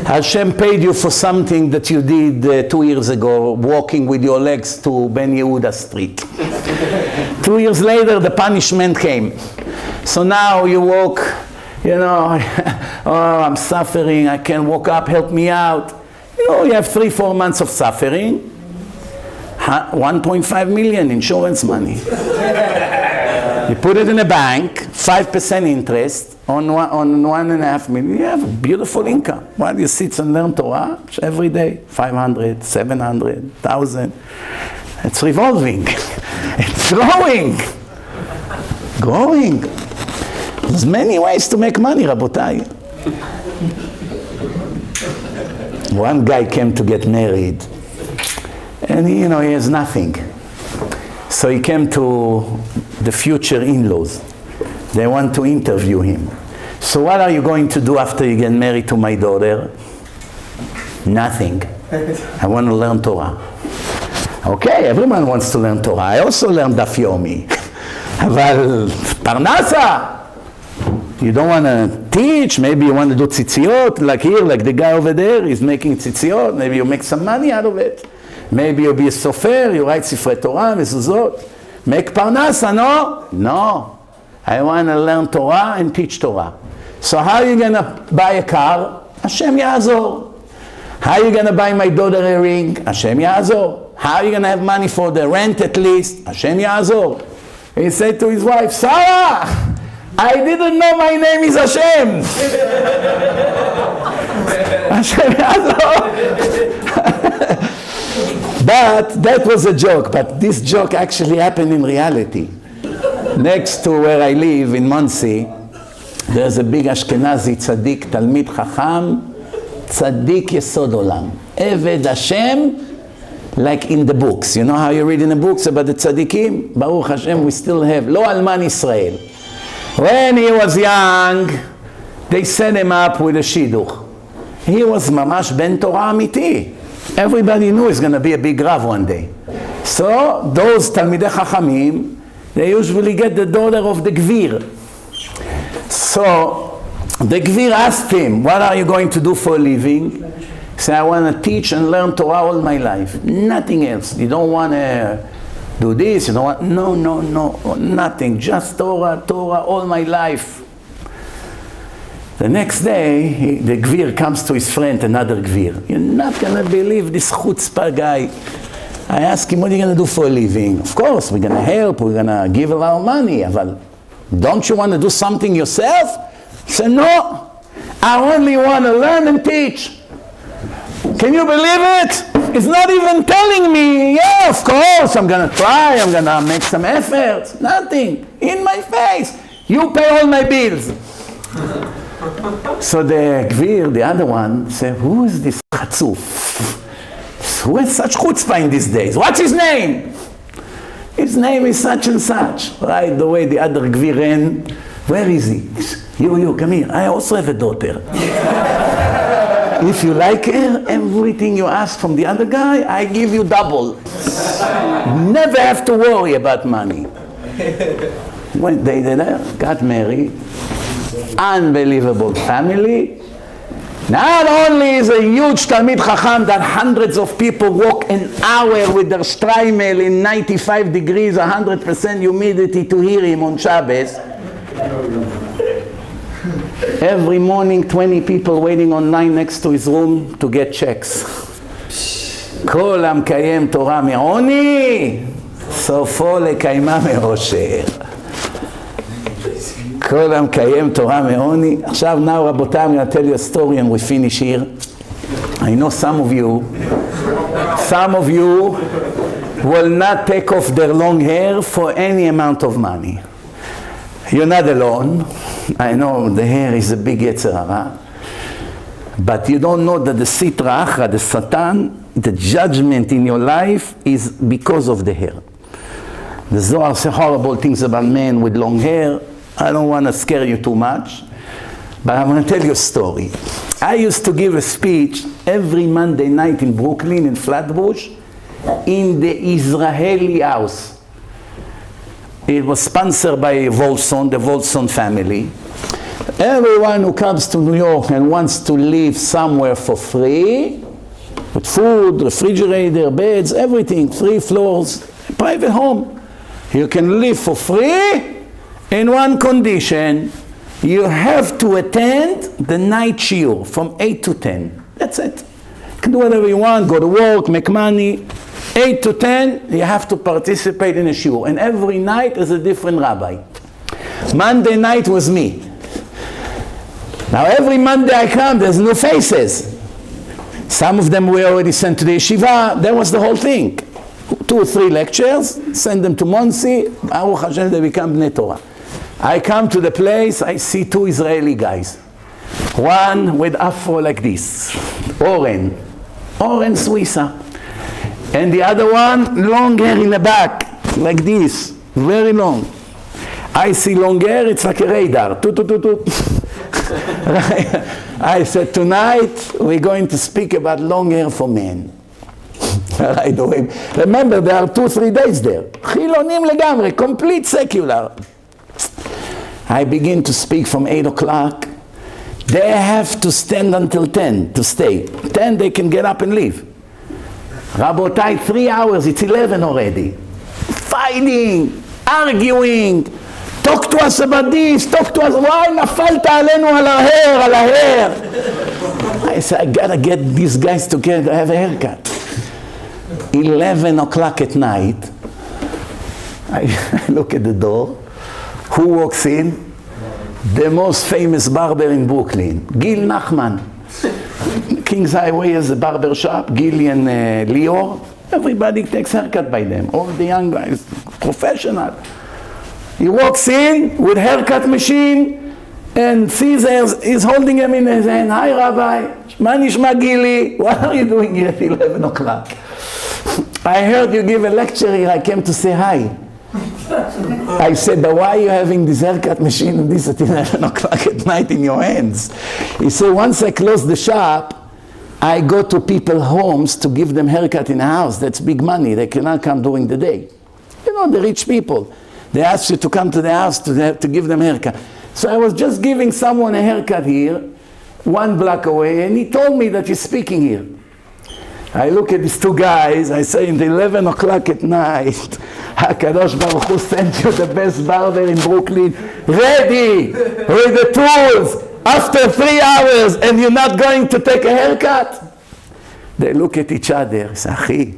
Hashem paid you for something that you did 2 years ago, walking with your legs to Ben Yehuda Street. 2 years later, the punishment came. So now you walk, oh, I'm suffering, I can't walk up, help me out. You have 3-4 months of suffering, 1.5 million insurance money. You put it in a bank, 5% interest on 1.5 million. You have a beautiful income. While you sit and learn Torah every day, 500, 700, 1,000. It's revolving. It's growing. There's many ways to make money, Rabotai. One guy came to get married, and he has nothing. So he came to the future in-laws. They want to interview him. So what are you going to do after you get married to my daughter? Nothing. I want to learn Torah. Okay, everyone wants to learn Torah. I also learned Daf Yomi. אבל פרנסה. You don't want to teach, maybe you want to do tzitziot, like here, like the guy over there is making tzitziot, maybe you make some money out of it. Maybe you'll be a sofer, you write sifrei Torah, mezuzot. Make parnasa, no? No. I want to learn Torah and teach Torah. So how are you going to buy a car? Hashem Yazor. How are you going to buy my daughter a ring? Hashem Yazor. How are you going to have money for the rent at least? Hashem Yazor. He said to his wife, Sarah, I didn't know my name is Hashem. Hashem Yazor. But that was a joke, but this joke actually happened in reality. Next to where I live in Monsey, there's a big Ashkenazi tzaddik, Talmid Chacham, tzaddik Yesod Olam. Eved Hashem, like in the books. You know how you read in the books about the tzaddikim? Baruch Hashem, we still have. Lo Alman Israel. When he was young, they set him up with a shidduch. He was mamash ben Torah amiti. Everybody knew he's going to be a big Rav one day. So those Talmidei Chachamim, they usually get the daughter of the Gvir. So the Gvir asked him, what are you going to do for a living? He said, I want to teach and learn Torah all my life. Nothing else. You don't want to do this, you don't want... No, nothing. Just Torah all my life. The next day, the Gvir comes to his friend, another Gvir. You're not going to believe this chutzpah guy. I asked him, what are you going to do for a living? Of course, we're going to help, we're going to give a lot of money. But don't you want to do something yourself? He said, no, I only want to learn and teach. Can you believe it? He's not even telling me, yeah, of course, I'm going to try, I'm going to make some efforts. Nothing. In my face. You pay all my bills. So the Gvir, the other one, said, who is this chatzuf? Who has such chutzpah in these days? What's his name? His name is such and such. Right away, the other Gvir ran. Where is he? You, come here. I also have a daughter. If you like her, everything you ask from the other guy, I give you double. Never have to worry about money. When they got married, unbelievable family. Not only is a huge Talmid Chacham that hundreds of people walk an hour with their Streimel in 95 degrees, 100% humidity to hear him on Shabbos. Every morning 20 people waiting online next to his room to get checks. כל המקיים תורה מעוני, סופו לקיימה מאושר. כל המקיים תורה מעוני. עכשיו, now, רבותיי, I'm going to tell you a story and we finish here. I know some of you will not take off their long hair for any amount of money. You're not alone. I know the hair is a big Yetzer Hara. But you don't know that the sitra achra, the Satan, the judgment in your life is because of the hair. The Zohar says horrible things about men with long hair. I don't want to scare you too much, but I'm going to tell you a story. I used to give a speech every Monday night in Brooklyn, in Flatbush, in the Israeli house. It was sponsored by Volson, the Volson family. Everyone who comes to New York and wants to live somewhere for free, with food, refrigerator, beds, everything, 3 floors, private home. You can live for free in one condition. You have to attend the night shiur from 8 to 10. That's it. You can do whatever you want, go to work, make money. 8 to 10, you have to participate in a shiur. And every night is a different rabbi. Monday night was me. Now every Monday I come, there's new faces. Some of them were already sent to the yeshiva. That was the whole thing. 2 or 3 lectures, send them to Monsi, Baruch Hashem, they become Bnei Torah. I come to the place, I see 2 Israeli guys. One with afro like this, Oren Suissa. And the other one, long hair in the back, like this, very long. I see long hair, it's like a radar. Toot, toot, toot, toot. I said, tonight we're going to speak about long hair for men. Right away. Remember, there are 2-3 days there. Chilonim legamre, complete secular. I begin to speak from 8 o'clock. They have to stand until 10 to stay. 10 they can get up and leave. Rabotai, 3 hours, it's 11 already. Fighting, arguing. Talk to us about this, talk to us. Why nafalta alenu al hair? I said, I gotta get these guys together, have a haircut. 11 o'clock at night, I look at the door. Who walks in? The most famous barber in Brooklyn, Gil Nachman. King's Highway has a barber shop, Gil and Lior. Everybody takes haircut by them, all the young guys, professional. He walks in with haircut machine and Caesar is holding him in his hand. Hi Rabbi, Ma nishma Gili, what are you doing here at 11 o'clock? I heard you give a lecture here, I came to say hi. I said, but why are you having this haircut machine and this at 11 o'clock at night in your hands? He said, once I close the shop, I go to people's homes to give them haircut in a house. That's big money. They cannot come during the day. You know, the rich people. They ask you to come to the house to give them haircut. So I was just giving someone a haircut here, 1 block away, and he told me that he's speaking here. I look at these 2 guys, I say, in the 11 o'clock at night, HaKadosh Baruch Hu sent you the best barber in Brooklyn, ready, with the tools, after 3 hours, and you're not going to take a haircut? They look at each other, say, אחי,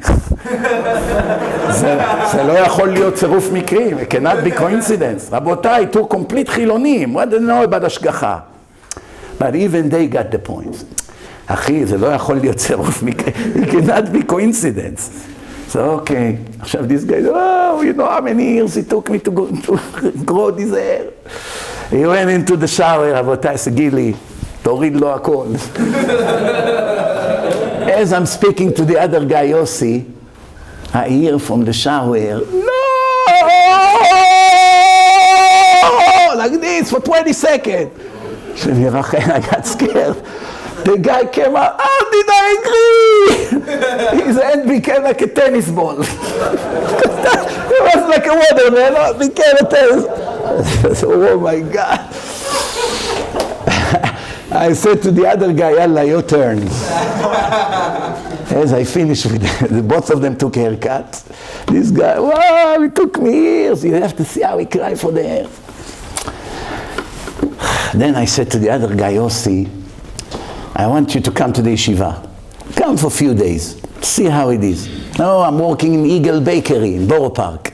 זה לא יכול להיות צירוף מקרים, it cannot be coincidence. רבותיי, 2 complete חילונים, what do they know about השגחה? But even they got the point. אחי, זה לא יכול להיות צירוף מקרים, it cannot be coincidence. So okay, עכשיו this guy, oh, you know how many years it took me to grow this hair? He went into the shower, רבותיי, זה גילי, תוריד לו הכל. As I'm speaking to the other guy, Yossi, I hear from the shower, no! Like this for 20 seconds. I got scared. The guy came out, how did I agree? His hand became like a tennis ball. It was like a watermelon, it became a tennis. Oh my God. I said to the other guy, Yalla, your turn. As I finished with both of them took haircuts. This guy, wow, it took me years. You have to see how he cried for the hair. Then I said to the other guy, Yossi, I want you to come to the yeshiva. Come for a few days. See how it is. No, I'm working in Eagle Bakery in Borough Park.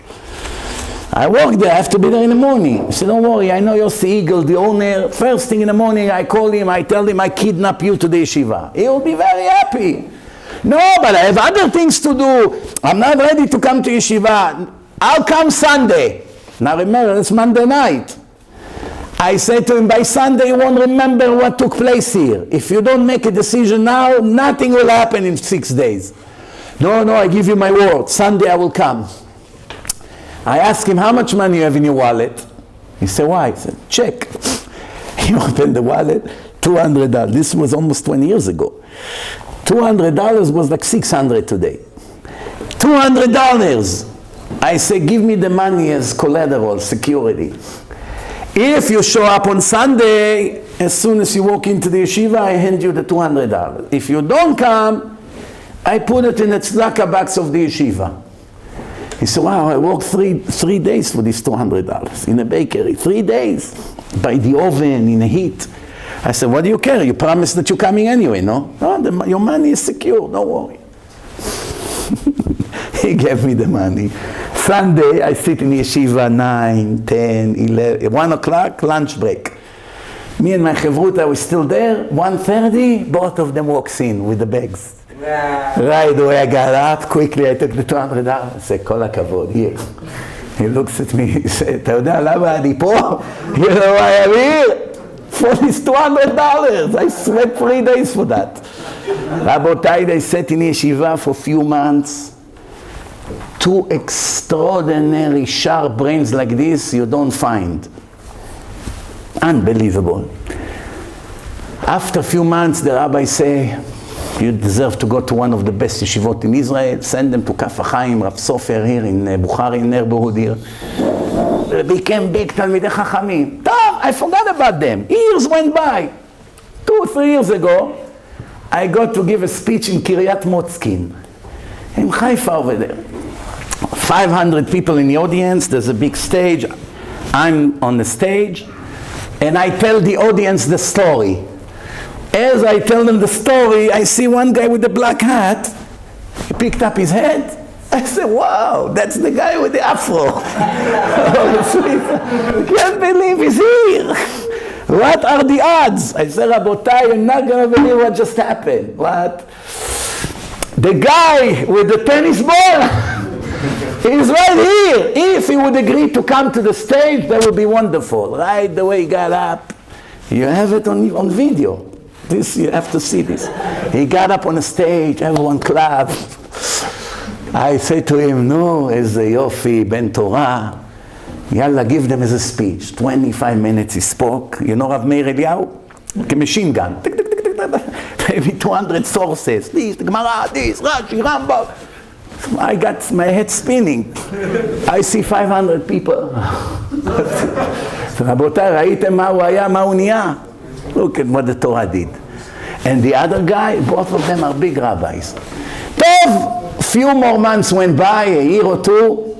I work there, I have to be there in the morning. He said, don't worry, I know Yossi Eagle, the owner. First thing in the morning, I call him, I tell him I kidnap you to the yeshiva. He will be very happy. No, but I have other things to do. I'm not ready to come to yeshiva. I'll come Sunday. Now remember, it's Monday night. I said to him, by Sunday you won't remember what took place here. If you don't make a decision now, nothing will happen in 6 days. No, I give you my word. Sunday I will come. I asked him, how much money you have in your wallet? He said, why? I said, check. He opened the wallet, $200. This was almost 20 years ago. $200 was like $600 today. $200. I said, give me the money as collateral, security. If you show up on Sunday, as soon as you walk into the yeshiva, I hand you the $200. If you don't come, I put it in the tzedakah box of the yeshiva. He said, wow, I worked three days for this $200 in a bakery. 3 days. By the oven, in the heat. I said, what do you care? You promised that you're coming anyway, no? No, your money is secure, don't worry. He gave me the money. Sunday, I sit in yeshiva 9, 10, 11, 1 o'clock, lunch break. Me and my chavruta were still there. 1:30, both of them walks in with the bags. Right away I got up, quickly I took the $200. I said, כל הכבוד, here. He looks at me, he said, אתה יודע למה אני פה? You know why I'm here? For this $200. I sweat 3 days for that. רבותיי, they sat in yeshiva for a few months. 2 extraordinary sharp brains like this you don't find. Unbelievable. After a few months, the rabbi say, you deserve to go to one of the best yeshivot in Israel. Send them to Kaf HaChaim, Rav Sofer here in Bukhari, in neighborhood here. They became big Talmidei Chachamim. I forgot about them. Years went by. 2 or 3 years ago, I got to give a speech in Kiryat Motzkin, in Haifa over there. 500 people in the audience, there's a big stage. I'm on the stage, and I tell the audience the story. As I tell them the story, I see one guy with the black hat. He picked up his head. I said, wow, that's the guy with the afro. I can't believe he's here. What are the odds? I said, Rabotai, you're not going to believe what just happened. What? The guy with the tennis ball is right here. If he would agree to come to the stage, that would be wonderful. Right the way he got up. You have it on video. This, you have to see this. He got up on the stage, everyone clapped. I said to him, no, איזה יופי, בן תורה. Yalla, give them as a speech. 25 minutes he spoke. You know Rav Meir Eliyahu? Like a machine gun. Maybe 200 sources. This, the Gemara, this, Rashi, Rambam. I got my head spinning. I see 500 people. רבותיי, ראיתם מה הוא היה, מה הוא נהיה? Look at what the Torah did. And the other guy, both of them are big rabbis. Tov, few more months went by, a year or 2.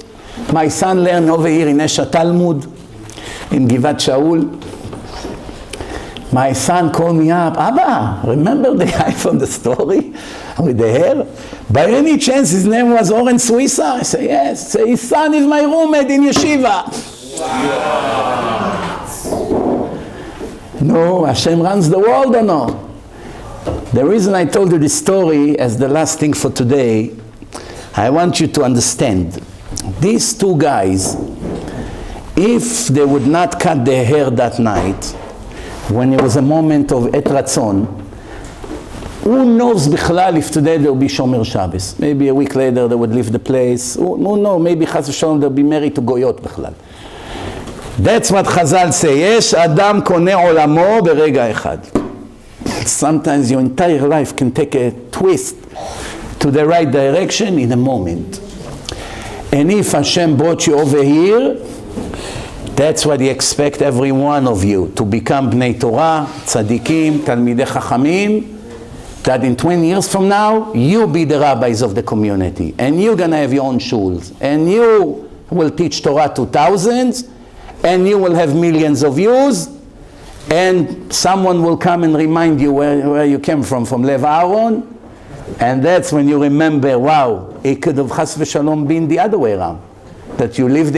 My son learned over here in Esha Talmud, in Givat Shaul. My son called me up, Abba, remember the guy from the story with the hair? By any chance his name was Oren Suissa? I said, yes. Say, his son is my roommate in yeshiva. Wow. No, Hashem runs the world or no? The reason I told you this story as the last thing for today, I want you to understand. These 2 guys, if they would not cut their hair that night, when it was a moment of Et Ratzon, who knows bichlal if today there will be Shomer Shabbos? Maybe a week later they would leave the place. Who knows? Maybe Chas v'Shalom they'll be married to Goyot bichlal. That's what Chazal say. Yesh Adam koneh olamo berega echad. Sometimes your entire life can take a twist to the right direction in a moment. And if Hashem brought you over here, that's what He expects every one of you, to become Bnei Torah, Tzadikim, Talmidei Chachamim, that in 20 years from now, you be the rabbis of the community. And you're going to have your own shuls. And you will teach Torah to thousands. And you will have millions of views. And someone will come and remind you where you came from Lev Aharon. And that's when you remember, wow, it could have chas v'shalom been the other way around. That you lived